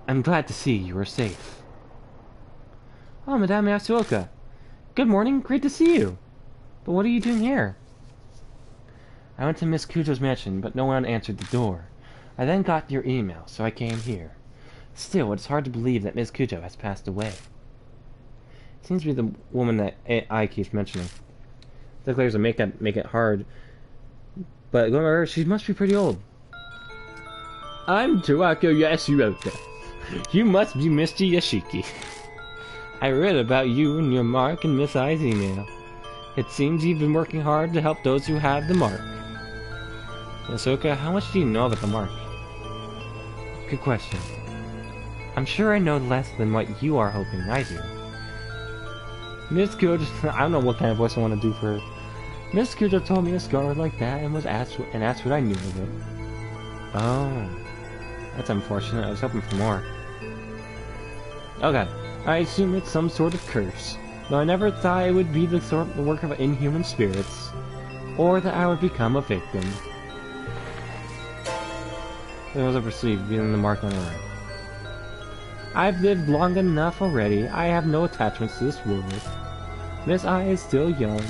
I'm glad to see you are safe. Oh, Madame Yasuoka. Good morning, great to see you. But what are you doing here? I went to Miss Kujo's mansion, but no one answered the door. I then got your email, so I came here. Still, it's hard to believe that Miss Kujo has passed away. It seems to be the woman that I keeps mentioning. Declares to make it hard, but going by her, she must be pretty old. I'm Tawako Yasuoka. You must be Mr. Yashiki. I read about you and your mark in Miss I's email. It seems you've been working hard to help those who have the mark. Yasuoka, how much do you know about the mark? Good question. I'm sure I know less than what you are hoping I do. Miss Kujo, I don't know what kind of voice I want to do for her. Miss Kujo told me a scar like that and asked what I knew of it. Oh, that's unfortunate. I was hoping for more. Okay, I assume it's some sort of curse, though I never thought it would be the work of inhuman spirits, or that I would become a victim. It was a perceived, feeling the mark on her arm. I've lived long enough already. I have no attachments to this world. Miss I is still young.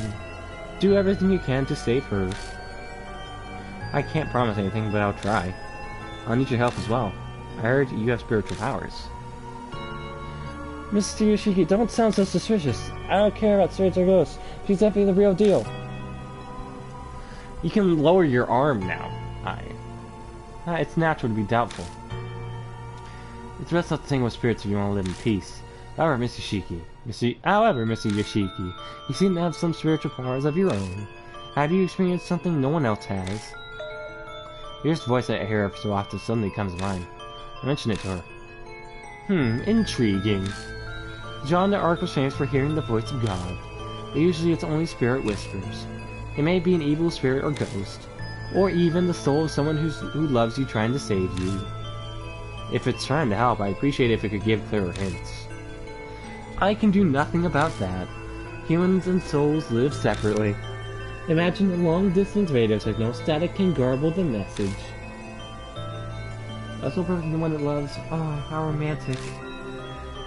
Do everything you can to save her. I can't promise anything, but I'll try. I'll need your help as well. I heard you have spiritual powers. Mr. Yoshiki, don't sound so suspicious. I don't care about spirits or ghosts. She's definitely the real deal. You can lower your arm now. It's natural to be doubtful. It's best not to tangle with spirits if you want to live in peace. However, Mr. Yoshiki, you seem to have some spiritual powers of your own. Have you experienced something no one else has? Here's the voice that I hear every so often suddenly comes to mind. I mentioned it to her. Intriguing. John the Ark was famous for hearing the voice of God, but usually it's only spirit whispers. It may be an evil spirit or ghost, or even the soul of someone who loves you trying to save you. If it's trying to help, I'd appreciate it if it could give clearer hints. I can do nothing about that. Humans and souls live separately. Imagine a long-distance radio signal, static can garble the message. A soul perfect the one it loves. Oh, how romantic.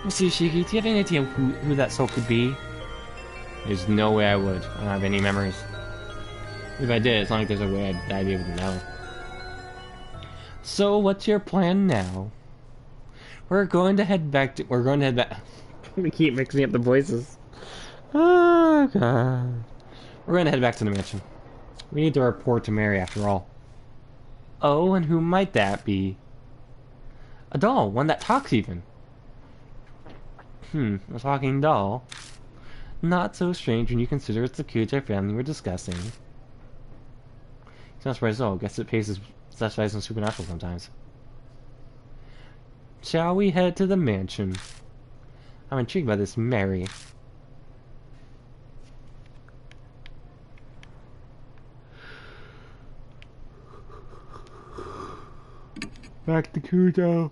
Mr. Yoshiki, do you have any idea who that soul could be? There's no way I would. I don't have any memories. If I did, it's not like there's a way I'd be able to know. So, what's your plan now? We're going to head back. We keep mixing up the voices. Oh, God. We're going to head back to the mansion. We need to report to Mary after all. Oh, and who might that be? A doll, one that talks even. A talking doll. Not so strange when you consider it's the Kujo family we're discussing. It's not surprised at all. Guess it pays specialized in supernatural sometimes. Shall we head to the mansion? I'm intrigued by this Mary. Back to Kujo.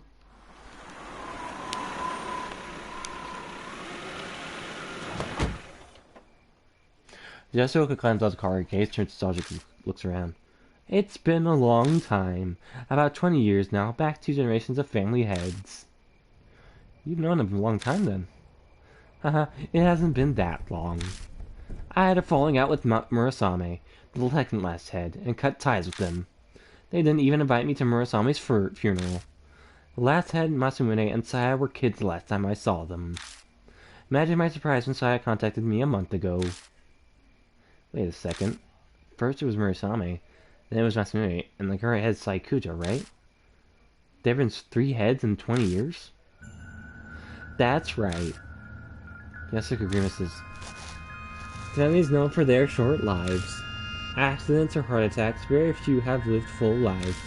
Yasuoka climbs out of the car, gaze turns nostalgically, looks around. It's been a long time. About 20 years now, back 2 generations of family heads. You've known him a long time then. Haha, it hasn't been that long. I had a falling out with Murasame, the second last head, and cut ties with them. They didn't even invite me to Murasame's funeral. The last head, Masumune, and Saya were kids the last time I saw them. Imagine my surprise when Saya contacted me a month ago. Wait a second. First it was Murasame, then it was Masumune, and the current head's Saikujo, right? There have been 3 heads in 20 years? That's right. Jessica grimaces. Families known for their short lives. Accidents or heart attacks, very few have lived full lives.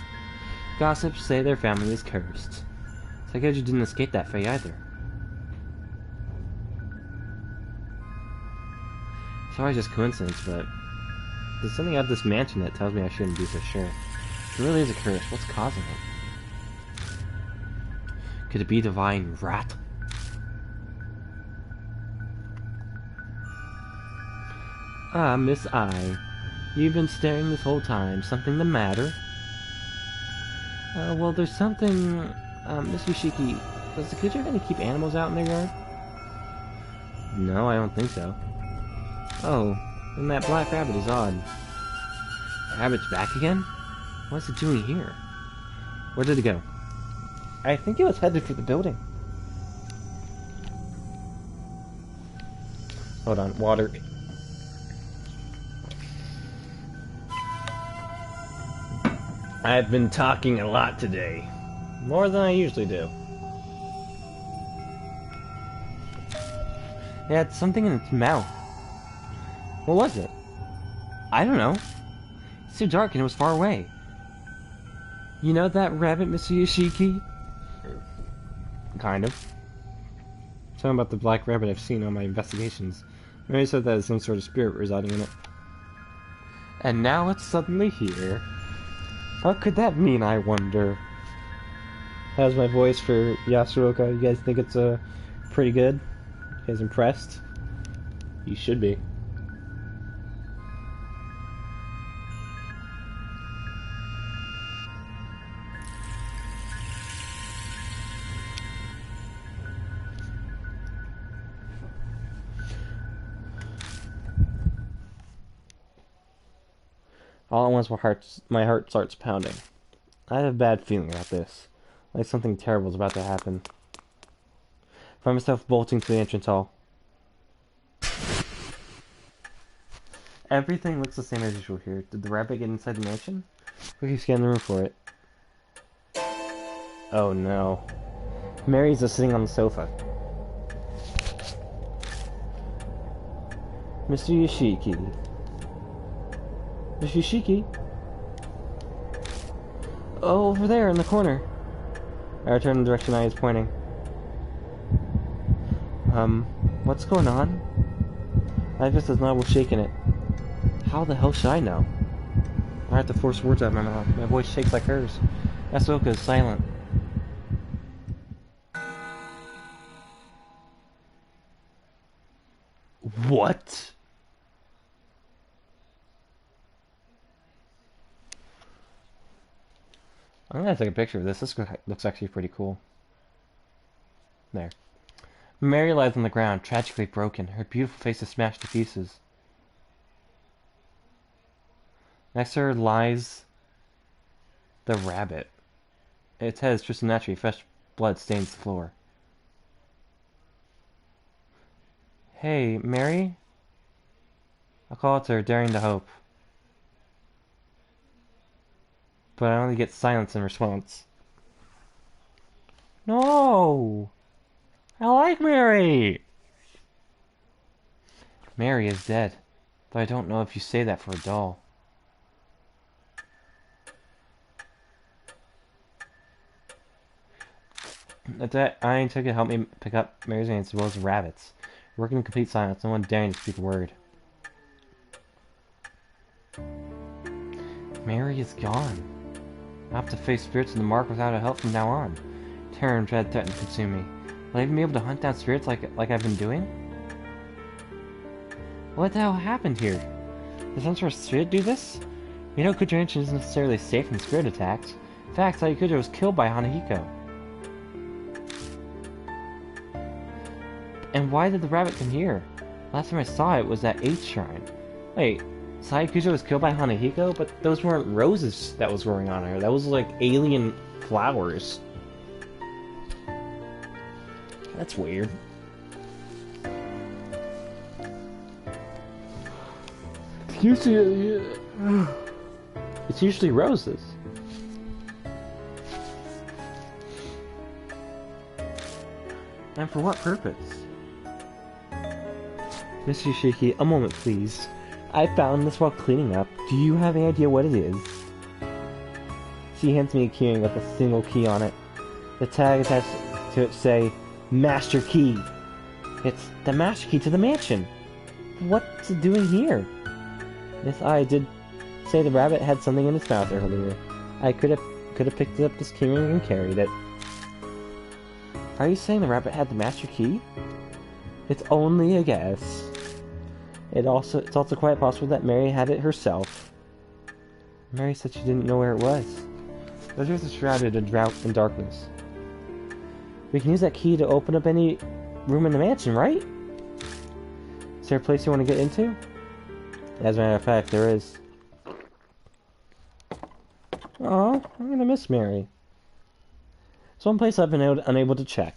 Gossips say their family is cursed. Psychiatry didn't escape that fate either. It's probably just coincidence, but there's something about this mansion that tells me I shouldn't be so sure. If it really is a curse, what's causing it? Could it be divine rat? Ah, Miss I. You've been staring this whole time. Something the matter? Well, there's something... Miss Yoshiki, does the kid have any keep animals out in their yard? No, I don't think so. Oh, then that black rabbit is odd. The rabbit's back again? What's it doing here? Where did it go? I think it was headed for the building. Hold on, water. I've been talking a lot today. More than I usually do. It had something in its mouth. What was it? I don't know. It's too dark and it was far away. You know that rabbit, Mr. Yoshiki? Kind of. Something about the black rabbit I've seen on my investigations. Mary said that there's some sort of spirit residing in it. And now it's suddenly here. What could that mean, I wonder? How's my voice for Yasuoka? You guys think it's pretty good? You guys impressed? You should be. All at once my heart starts pounding. I have a bad feeling about this. Like something terrible is about to happen. I find myself bolting to the entrance hall. Everything looks the same as usual here. Did the rabbit get inside the mansion? Quickly scan the room for it. Oh no. Mary's just sitting on the sofa. Mr. Yoshiki. Mr. Yoshiki? Oh, over there in the corner. I return in the direction I was pointing. What's going on? I guess it's not shaking it. How the hell should I know? I have to force words out of my mouth. My voice shakes like hers. Yasuoka is silent. What? I'm gonna take a picture of this. This looks actually pretty cool. There. Mary lies on the ground, tragically broken. Her beautiful face is smashed to pieces. Next to her lies the rabbit. Its head is twisted naturally. Fresh blood stains the floor. Hey, Mary? I call out to her, daring to hope. But I only get silence in response. No! I like Mary! Mary is dead. Though I don't know if you say that for a doll. I took it to help me pick up Mary's name as well as the rabbits. Working in complete silence, no one daring to speak a word. Mary is gone. I have to face spirits in the mark without help from now on. Terror and dread threaten to consume me. Will I even be able to hunt down spirits like I've been doing? What the hell happened here? Did some sort of spirit do this? You know Kujo Ancient isn't necessarily safe from spirit attacks. In fact, Sayukujo was killed by Hanahiko. And why did the rabbit come here? Last time I saw it was at 8th Shrine. Wait, Sayukujo was killed by Hanahiko? But those weren't roses that was growing on her. That was like alien flowers. That's weird. It's usually roses. And for what purpose? Mr. Shiki, a moment please. I found this while cleaning up. Do you have any idea what it is? She hands me a keyring with a single key on it. The tag attached to it say, Master Key. It's the master key to the mansion. What's it doing here? Yes, I did say the rabbit had something in its mouth earlier. I could have picked up this keyring and carried it. Are you saying the rabbit had the master key? It's only a guess. It's also quite possible that Mary had it herself. Mary said she didn't know where it was. The truth is shrouded in darkness. We can use that key to open up any room in the mansion, right? Is there a place you want to get into? As a matter of fact, there is. Aw, I'm gonna miss Mary. It's one place I've been unable to check.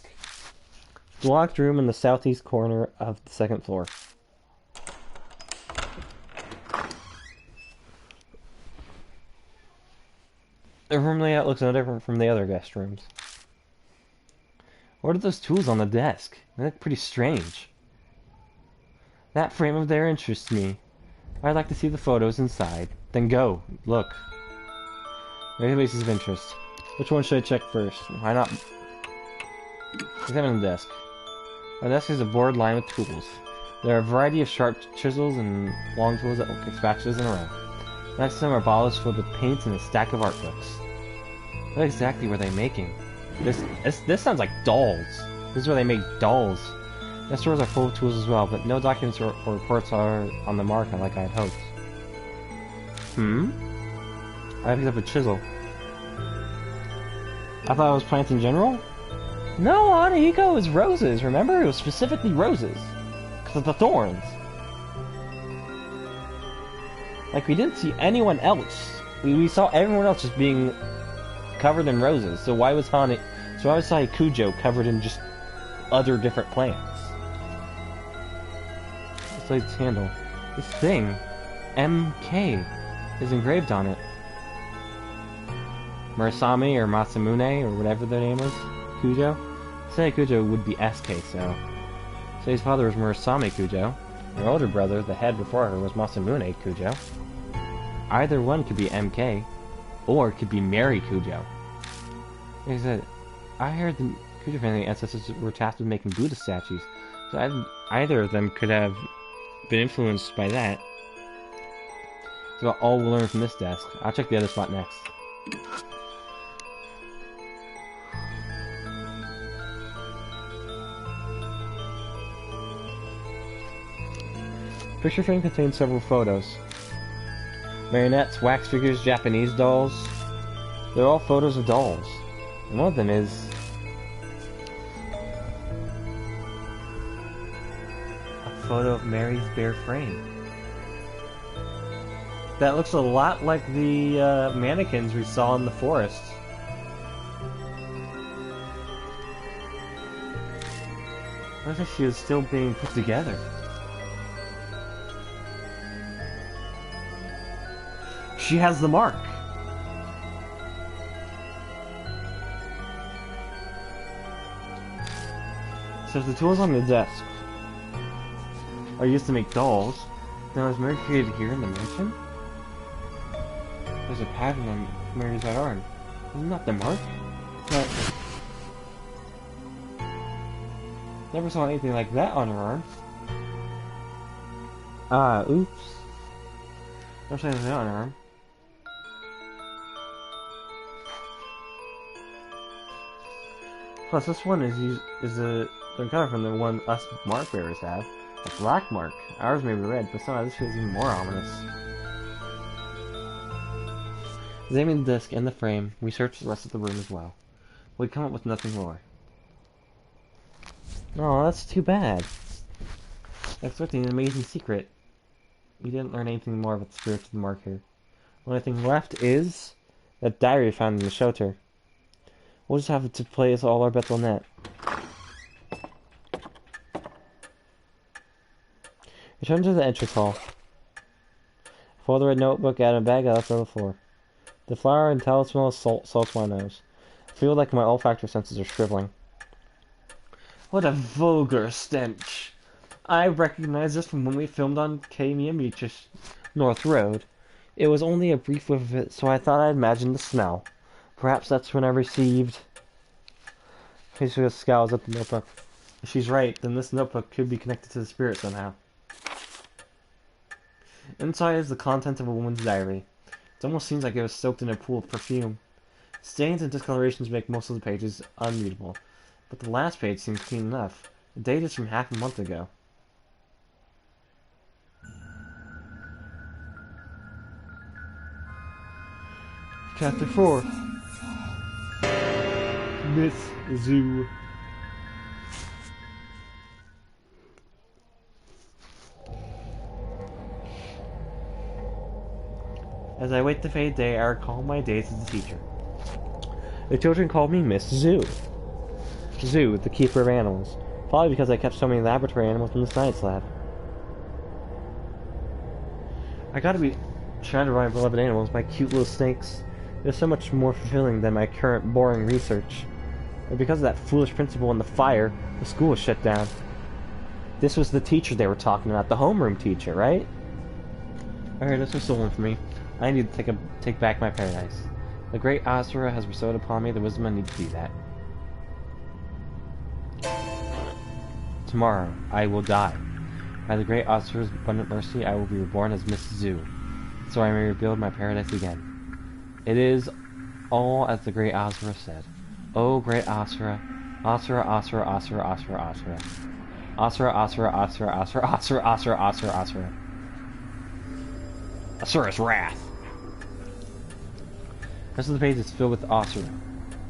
The locked room in the southeast corner of the second floor. The room layout looks no different from the other guest rooms. What are those tools on the desk? They look pretty strange. That frame up there interests me. I'd like to see the photos inside. Then go. Look. Databases of interest. Which one should I check first? Why not? Examine the desk. My desk is a board lined with tools. There are a variety of sharp chisels and long tools that look like spatulas in a row. Next to them are bottles filled with paints and a stack of art books. What exactly were they making? This sounds like dolls. This is where they make dolls. The stores are full of tools as well, but no documents or reports are on the market like I had hoped. I picked up a chisel. I thought it was plants in general? No, Anahiko, it was roses, remember? It was specifically roses. Because of the thorns. Like, we didn't see anyone else. We saw everyone else just being covered in roses. So why was Kujo covered in just other different plants? This lady's handle. This thing, MK, is engraved on it. Murasame or Masamune or whatever their name was. Kujo? Say Kujo would be SK, so. Say his father was Murasame Kujo. Her older brother, the head before her, was Masamune Kujo. Either one could be MK, or it could be Mary Kujo. Like I said, I heard the Kujo family ancestors were tasked with making Buddha statues, so either of them could have been influenced by that. That's about all we'll learn from this desk. I'll check the other spot next. Picture frame contains several photos. Marionettes, wax figures, Japanese dolls. They're all photos of dolls. And one of them is a photo of Mary's bare frame. That looks a lot like the mannequins we saw in the forest. Looks like she was still being put together. She has the mark. So if the tools on the desk are used to make dolls, then was Mary created here in the mansion? There's a pattern on Mary's right arm. Isn't that the mark? But never saw anything like that on her arm. Oops. Never saw anything on her arm. Plus, this one they're kind of from the one us mark bearers have. A black mark. Ours may be red, but somehow this feels even more ominous. Examining the disc and the frame, we searched the rest of the room as well. We come up with nothing more. Oh, that's too bad. I was expecting an amazing secret. We didn't learn anything more about the spirits of the mark here. The only thing left is that diary found in the shelter. We'll just have to place all our bets on that. Return to the entrance hall. Fold the red notebook out of a bag I left on the floor. The flour and towel smell of salt salts my nose. I feel like my olfactory senses are shriveling. What a vulgar stench. I recognize this from when we filmed on K. Miyamichi's North Road. It was only a brief whiff of it, so I thought I'd imagine the smell. Perhaps that's when I received... He scowls at the notebook. If she's right, then this notebook could be connected to the spirit somehow. Inside is the content of a woman's diary. It almost seems like it was soaked in a pool of perfume. Stains and discolorations make most of the pages unreadable, but the last page seems clean enough. The date is from half a month ago. Chapter 4. Miss Zoo. As I wait the fade day, I recall my days as a teacher. The children called me Miss Zoo. Zoo, the keeper of animals. Probably because I kept so many laboratory animals in the science lab. I gotta be surrounded by my beloved animals, my cute little snakes. They're so much more fulfilling than my current boring research. And because of that foolish principal in the fire, the school was shut down. This was the teacher they were talking about, the homeroom teacher, right? Alright, this was stolen from me. I need to take back my paradise. The great Asura has bestowed upon me the wisdom I need to do that. Tomorrow, I will die. By the great Asura's abundant mercy, I will be reborn as Miss Zoo, so I may rebuild my paradise again. It is all as the great Asura said. O great Asura, Asura, Asura, Asura, Asura, Asura. Asura, Asura, Asura, Asura, Asura, Asura, Asura, Asura. Asura's wrath. The rest of the page is filled with Asura.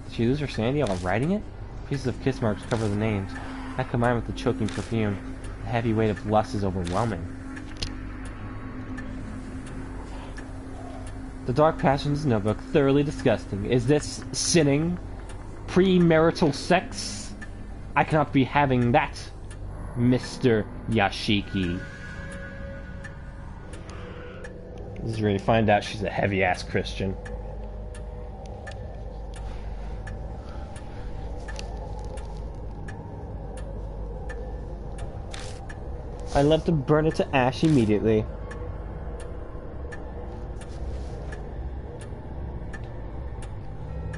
Did she lose her sanity while writing it? Pieces of kiss marks cover the names. That combined with the choking perfume, the heavy weight of lust is overwhelming. The dark passions notebook, thoroughly disgusting. Is this sinning? Premarital sex? I cannot be having that, Mr. Yashiki. This is where you find out she's a heavy-ass Christian. I'd love to burn it to ash immediately.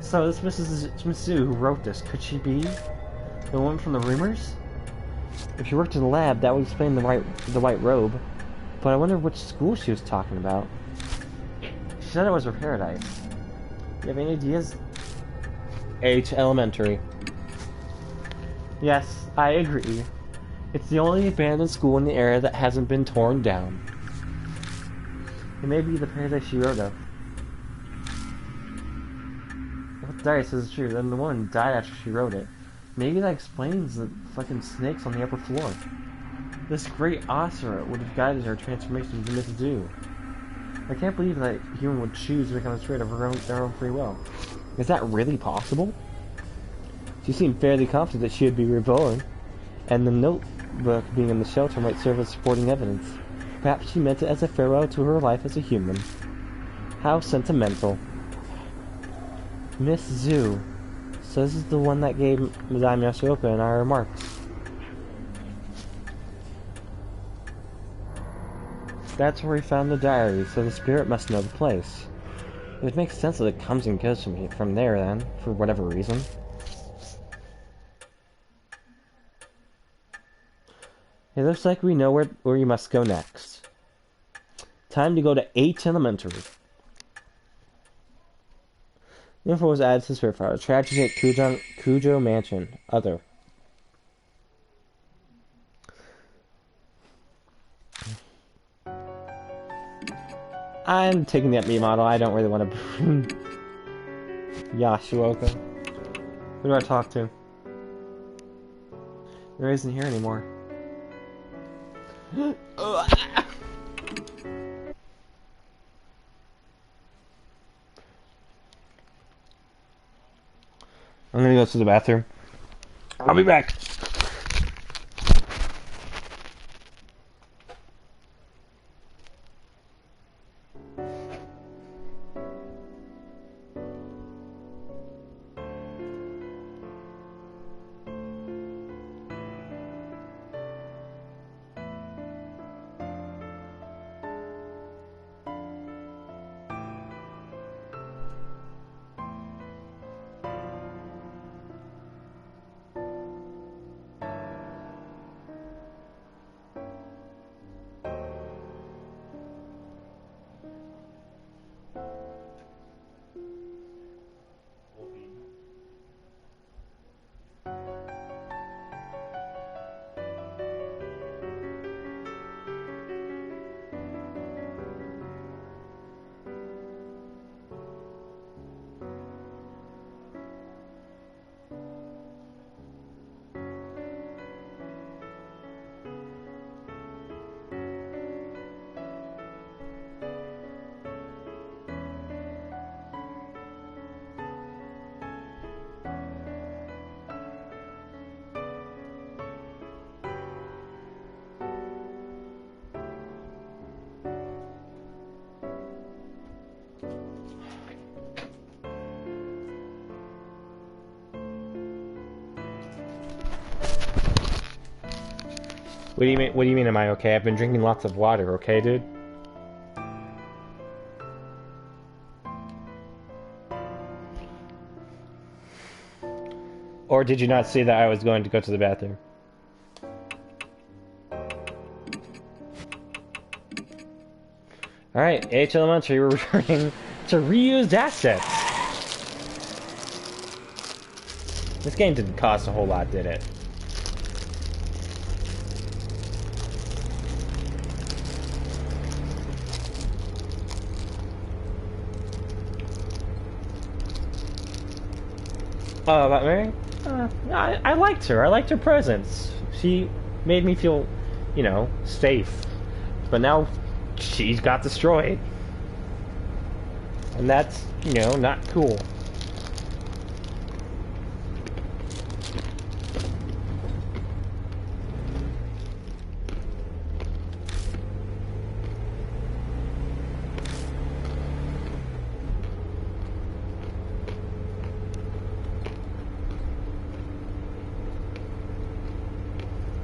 So this Miss Sue who wrote this, could she be the woman from the rumors? If she worked in the lab, that would explain the white robe. But I wonder which school she was talking about. She said it was her paradise. You have any ideas? H. Elementary. Yes, I agree. It's the only abandoned school in the area that hasn't been torn down. It may be the paradise she wrote of. If the diary says it's true, then the woman died after she wrote it. Maybe that explains the fucking snakes on the upper floor. This great Asura would have guided her transformation into Miss Zoo. I can't believe that a human would choose to become a spirit of their own free will. Is that really possible? She seemed fairly confident that she would be reborn, and the notebook being in the shelter might serve as supporting evidence. Perhaps she meant it as a farewell to her life as a human. How sentimental. Miss Zoo. So this is the one that gave Madame Yashioka in our remarks. That's where we found the diary, so the spirit must know the place. It would make sense that it comes and goes from there then, for whatever reason. It looks like we know where we must go next. Time to go to H Elementary. Info was added to the spirit file. Tragedy at Kujo Mansion. Other. I'm taking the upbeat model. I don't really want to bring Yashioka. Who do I talk to? There isn't here anymore. I'm gonna go to the bathroom. I'll be back. What do you mean? What do you mean? Am I okay? I've been drinking lots of water. Okay, dude. Or did you not see that I was going to go to the bathroom? Alright, H Elementary, we're returning to reused assets. This game didn't cost a whole lot, did it? Oh, about Mary? I liked her. I liked her presence. She made me feel, you know, safe. But now she got destroyed. And that's, you know, not cool.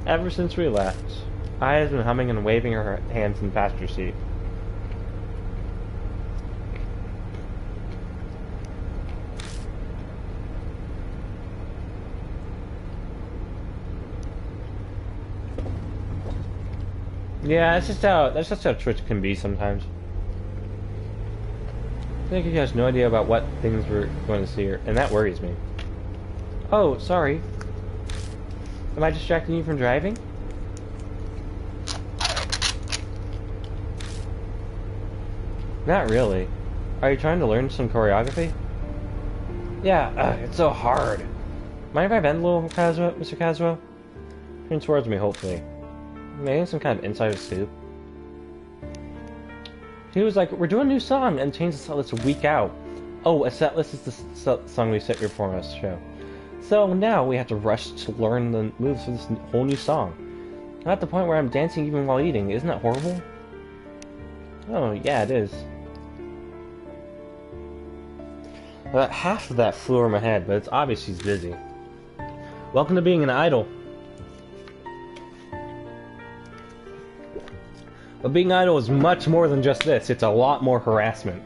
Ever since we left, Aya has been humming and waving her hands in the passenger seat. Yeah, that's just how Twitch can be sometimes. I think he has no idea about what things we're going to see here, and that worries me. Oh, sorry. Am I distracting you from driving? Not really. Are you trying to learn some choreography? Yeah, it's so hard. Mind if I bend a little, Mr. Caswell? Turn towards me, hopefully. Maybe some kind of insider scoop. He was like, we're doing a new song and change the set list a week out. Oh, a set list is the song we set before us show. So now we have to rush to learn the moves for this whole new song. I'm at the point where I'm dancing even while eating. Isn't that horrible? Oh, yeah, it is. About half of that flew over my head, but it's obvious she's busy. Welcome to being an idol. But being an idol is much more than just this. It's a lot more harassment.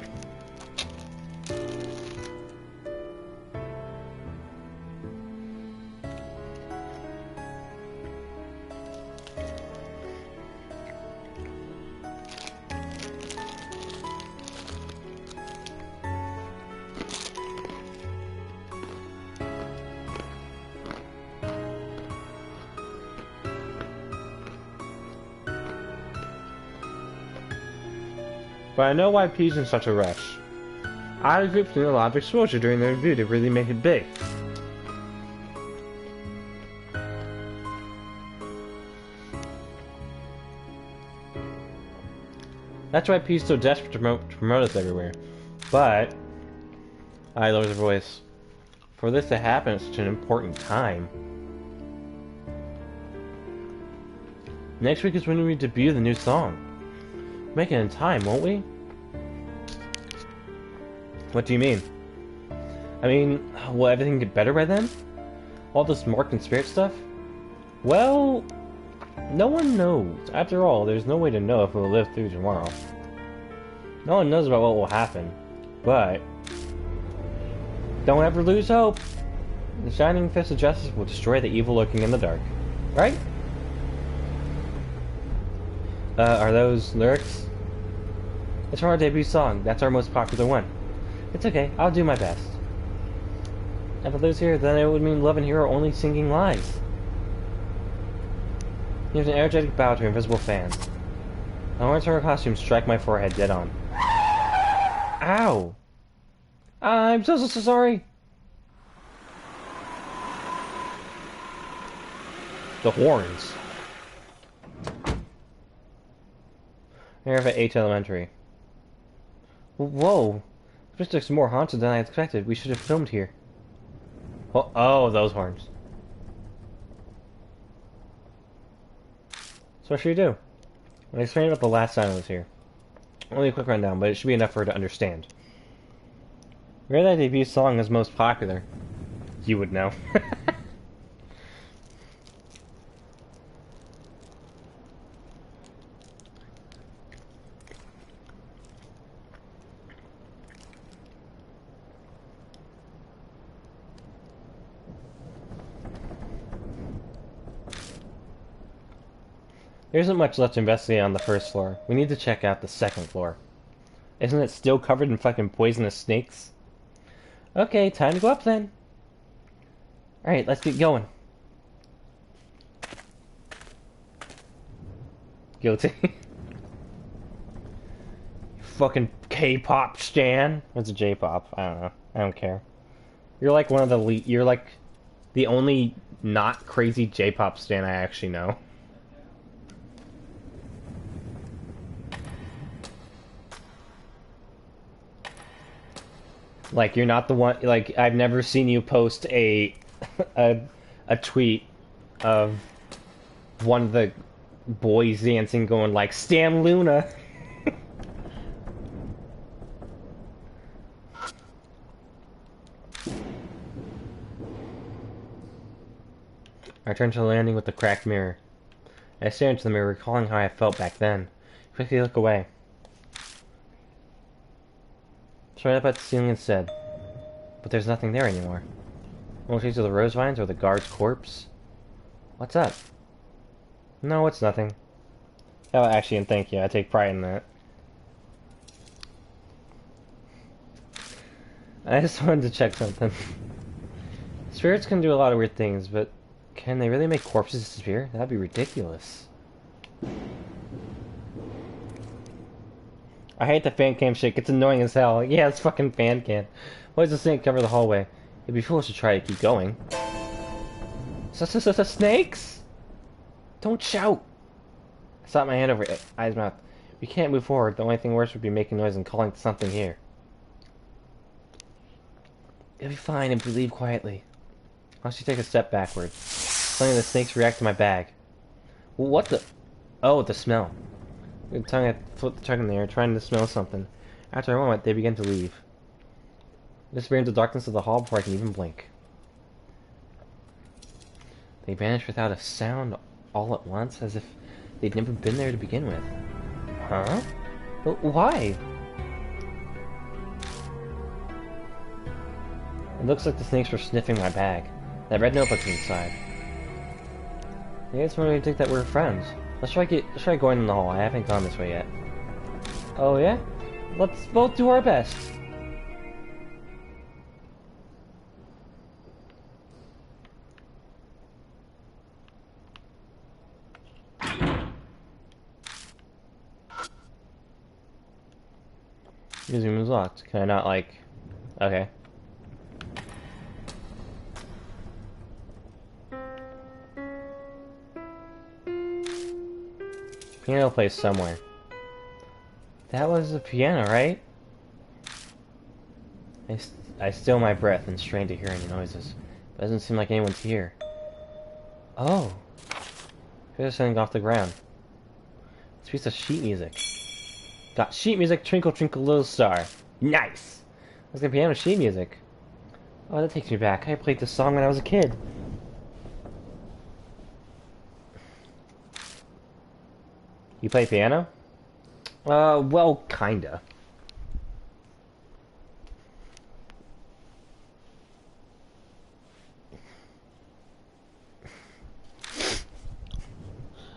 But I know why P's in such a rush. Idol groups need a lot of exposure during their debut to really make it big. That's why P's so desperate to promote us everywhere. But I lowered her voice. For this to happen at such an important time. Next week is when we debut the new song. Make it in time, won't we? What do you mean? I mean, will everything get better by then? All this Mark and Spirit stuff? Well, no one knows. After all, there's no way to know if we'll live through tomorrow. No one knows about what will happen. But don't ever lose hope. The shining fist of justice will destroy the evil lurking in the dark. Right? Are those lyrics? It's our debut song. That's our most popular one. It's okay. I'll do my best. If I lose here, then it would mean Love and Hero only singing lies. Here's an energetic bow to invisible fans. I want to turn her costume strike my forehead dead on. Ow! I'm so sorry! The horns. Here at H Elementary. Whoa! This district's more haunted than I expected. We should have filmed here. Oh, those horns. So what should you do? I explained about the last time I was here. Only a quick rundown, but it should be enough for her to understand. Where that debut song is most popular. You would know. There isn't much left to investigate on the first floor. We need to check out the second floor. Isn't it still covered in fucking poisonous snakes? Okay, time to go up then. Alright, let's get going. Guilty. Fucking K-pop stan. What's a J-pop? I don't know. I don't care. You're like one of the you're like the only not crazy J-pop stan I actually know. Like you're not the one. Like I've never seen you post a a tweet of one of the boys dancing, going like "Stan Luna." I turned to the landing with the cracked mirror. I stared into the mirror, recalling how I felt back then. Quickly look away. Straight up at the ceiling instead. But there's nothing there anymore. No trace of the rose vines or the guard's corpse. What's up? No, it's nothing. Oh, actually, and thank you. I take pride in that. I just wanted to check something. Spirits can do a lot of weird things, but can they really make corpses disappear? That'd be ridiculous. I hate the fan cam shit. It's annoying as hell. Yeah, it's fucking fan cam. Why does the snake cover the hallway? It'd be foolish to try to keep going. Snakes? Don't shout! I slapped my hand over Eye's mouth. We can't move forward. The only thing worse would be making noise and calling something here. It'll be fine if we leave quietly. I'll just take a step backward. Suddenly the snakes react to my bag. What the? Oh, the smell. With tongue, I flipped the truck in the air, trying to smell something. After a moment, they began to leave. I disappeared into the darkness of the hall before I can even blink. They vanished without a sound all at once, as if they'd never been there to begin with. Huh? But why? It looks like the snakes were sniffing my bag. That red notebook's inside. Maybe it's when we think that we're friends. Let's try going in the hall. I haven't gone this way yet. Oh yeah? Let's both do our best. This room is locked. Can I not like... Okay. Piano plays somewhere. That was the piano, right? I still my breath and strain to hear any noises. But it doesn't seem like anyone's here. Oh. There's something off the ground. It's a piece of sheet music. Got sheet music, Twinkle Twinkle Little Star. Nice! Let's get piano sheet music. Oh, that takes me back. I played this song when I was a kid. You play piano? Well, kinda.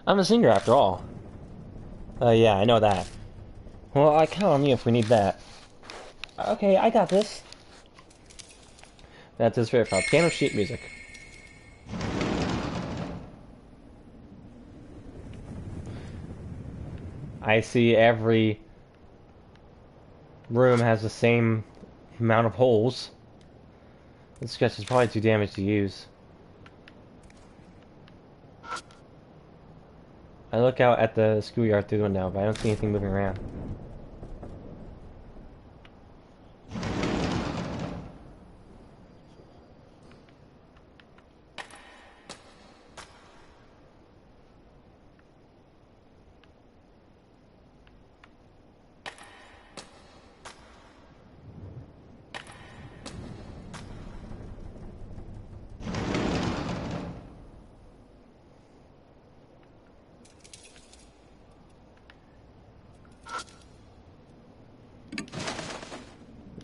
I'm a singer after all. Yeah, I know that. Well, I count on you if we need that. Okay, I got this. That's his favorite file. Piano sheet music. I see every room has the same amount of holes. This sketch is probably too damaged to use. I look out at the schoolyard through the window, but I don't see anything moving around.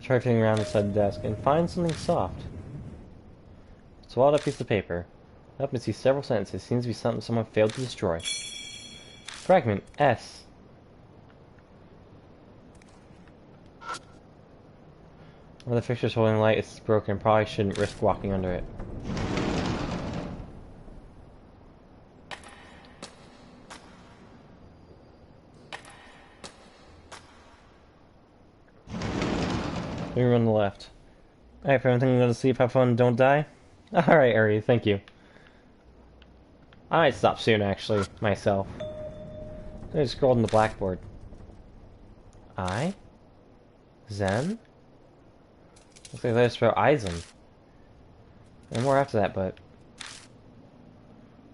Try feeling around inside the desk and find something soft. Swallowed a piece of paper. Up and see several sentences. Seems to be something someone failed to destroy. Fragment S. Well, the fixture's holding light. It's broken. Probably shouldn't risk walking under it. We're on the left. Alright, for everything, go to sleep, have fun, don't die. Alright, Ari, thank you. I might stop soon, actually, myself. I just scrolled on the blackboard. I? Zen? Looks like that's for Eisen. And more after that, but...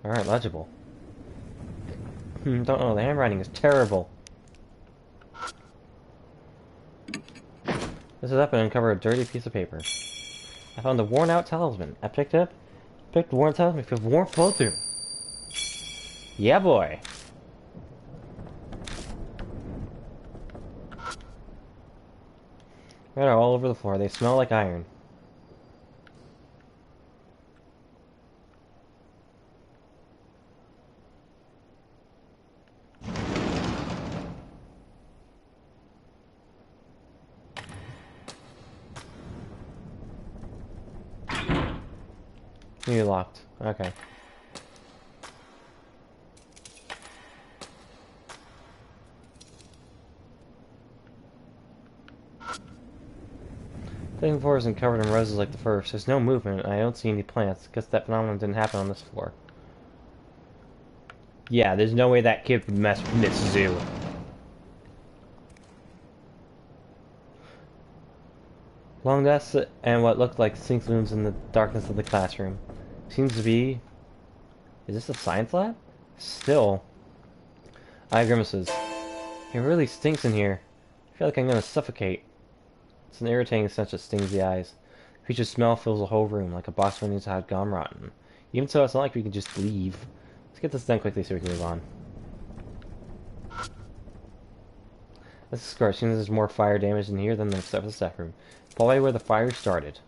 Alright, legible. Don't know, the handwriting is terrible. This is up and uncover a dirty piece of paper. I found a worn-out talisman. I picked the worn talisman for warm flow through. Yeah, boy. They're all over the floor. They smell like iron. You're locked. Okay. The second floor isn't covered in roses like the first. There's no movement, and I don't see any plants. Guess that phenomenon didn't happen on this floor. Yeah, there's no way that kid would mess with Miss Zoo. Long desks and what looked like sink looms in the darkness of the classroom. Seems to be... Is this a science lab? Still. Eye grimaces. It really stinks in here. I feel like I'm gonna suffocate. It's an irritating stench that stings the eyes. The creature's smell fills the whole room, like a box of onions had gone rotten. Even so, it's not like we can just leave. Let's get this done quickly so we can move on. This is scarred. Seems there's more fire damage in here than the stuff in the staff room. Probably where the fire started.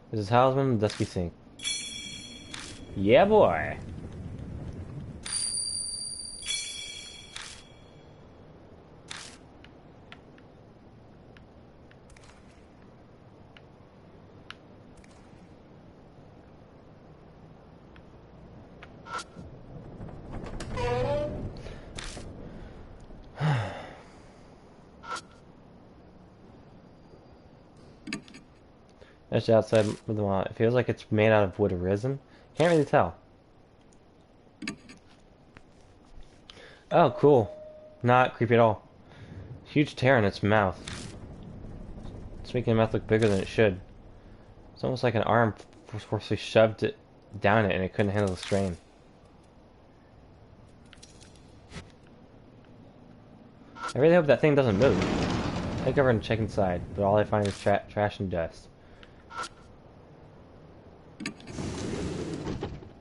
There's a talisman in the dusky sink. Yeah, boy! That's outside with the wall. It feels like it's made out of wood arisen. Can't really tell. Oh, cool. Not creepy at all. Huge tear in its mouth. It's making the mouth look bigger than it should. It's almost like an arm forcefully shoved it down it and it couldn't handle the strain. I really hope that thing doesn't move. I take over and check inside, but all I find is trash and dust.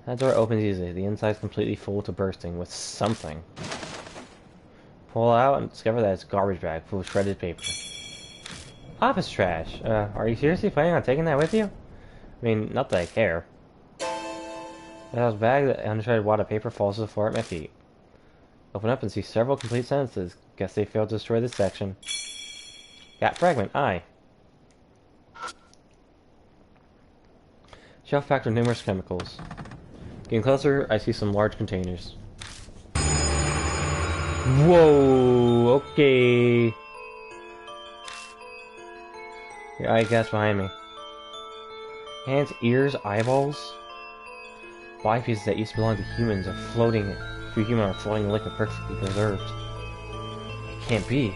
That door opens easily. The inside's completely full to bursting with something. Pull out and discover that it's a garbage bag full of shredded paper. Office trash. Are you seriously planning on taking that with you? I mean, not that I care. The bag, the unshredded wad of paper falls to the floor at my feet. Open up and see several complete sentences. Guess they failed to destroy this section. Got fragment, I. Shelf packed with numerous chemicals. Getting closer, I see some large containers. Whoa, okay. Your eye gas behind me. Hands, ears, eyeballs. Body pieces that used to belong to humans are floating through human are floating in liquid perfectly preserved. It can't be.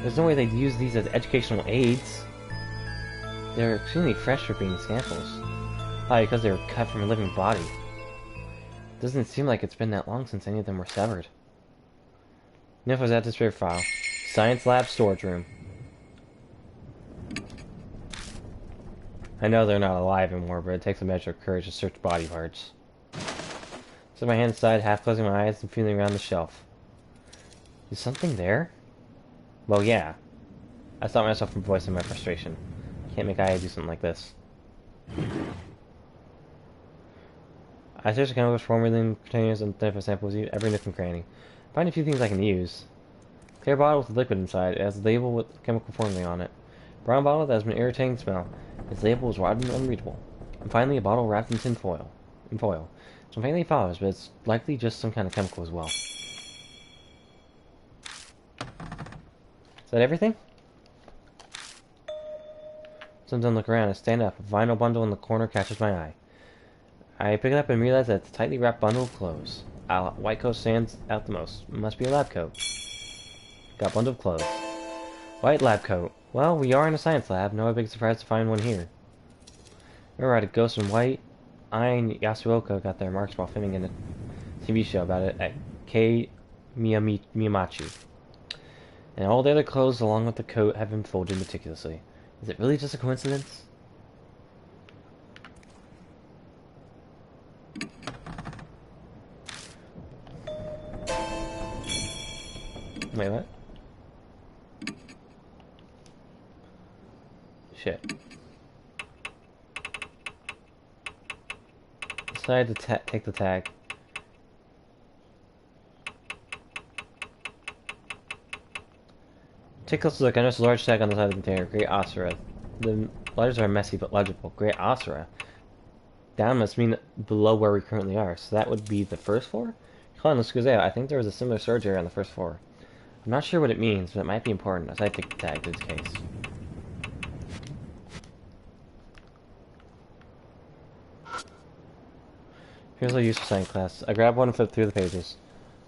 There's no way they'd use these as educational aids. They're extremely fresh for being samples. Probably because they were cut from a living body. Doesn't seem like it's been that long since any of them were severed. Info's at this file. Science lab storage room. I know they're not alive anymore, but it takes a measure of courage to search body parts. So my hand aside, half closing my eyes and feeling around the shelf. Is something there? Well, yeah. I stopped myself from voicing my frustration. Can't make Aya do something like this. I searched the chemicals for 1 million containers and identified samples every nook and cranny. Find a few things I can use. Clear bottle with liquid inside. It has a label with chemical formula on it. Brown bottle that has an irritating smell. Its label is rotten and unreadable. And finally, a bottle wrapped in tin foil. Some faintly follows, but it's likely just some kind of chemical as well. Is that everything? Sometimes I look around and stand up. A vinyl bundle in the corner catches my eye. I pick it up and realize that it's a tightly wrapped bundle of clothes. A white coat stands out the most. It must be a lab coat. Got a bundle of clothes. White lab coat. Well, we are in a science lab. No big surprise to find one here. Remember, I had a Ghost in White. I and Yasuoka got their marks while filming in a TV show about it at K Miyamachi. And all the other clothes along with the coat have been folded meticulously. Is it really just a coincidence? Wait, what? Shit. Decided to take the tag. Take a close look. I noticed a large tag on the side of the container. Great Asura. The letters are messy but legible. Great Asura. Down must mean below where we currently are. So that would be the first floor? Come on, let's go there. I think there was a similar storage area on the first floor. I'm not sure what it means, but it might be important. As I take the tag in this case. Here's a useful science class. I grabbed one and flipped through the pages.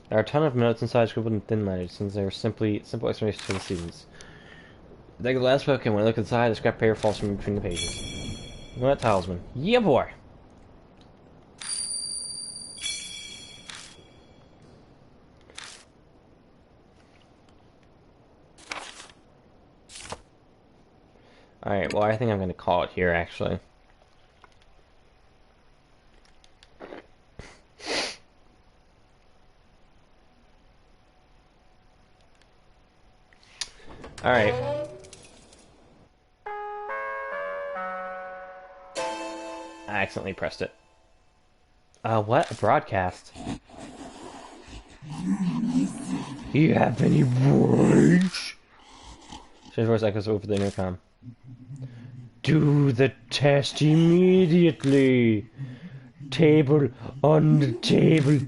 There are a ton of notes inside scribbled in thin letters, since they were simple explanations for the students. I take the last book, and when I look inside, the scrap paper falls from between the pages. You know what, talisman? Yeah, boy! Alright, well, I think I'm going to call it here, actually. Alright. I accidentally pressed it. What? A broadcast? You have any voice? Shay's voice echoes over the intercom. Do the test immediately. Table on the table.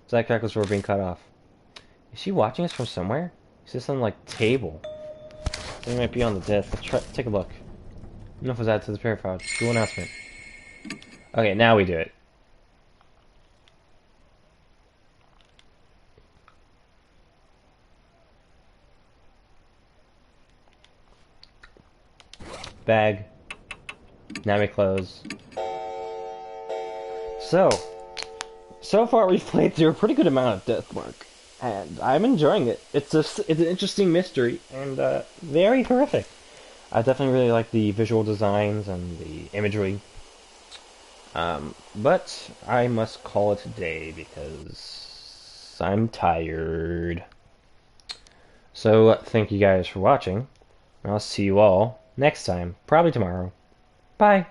Zach crackles were being cut off. Is she watching us from somewhere? Is this on like table? It might be on the disc. Let's take a look. Enough was added to the prayer file. School announcement. Okay, now we do it. Bag. Now we close. So far we've played through a pretty good amount of death work, and I'm enjoying it. It's an interesting mystery and very horrific. I definitely really like the visual designs and the imagery. But I must call it a day because I'm tired. So thank you guys for watching. I'll see you all next time, probably tomorrow. Bye.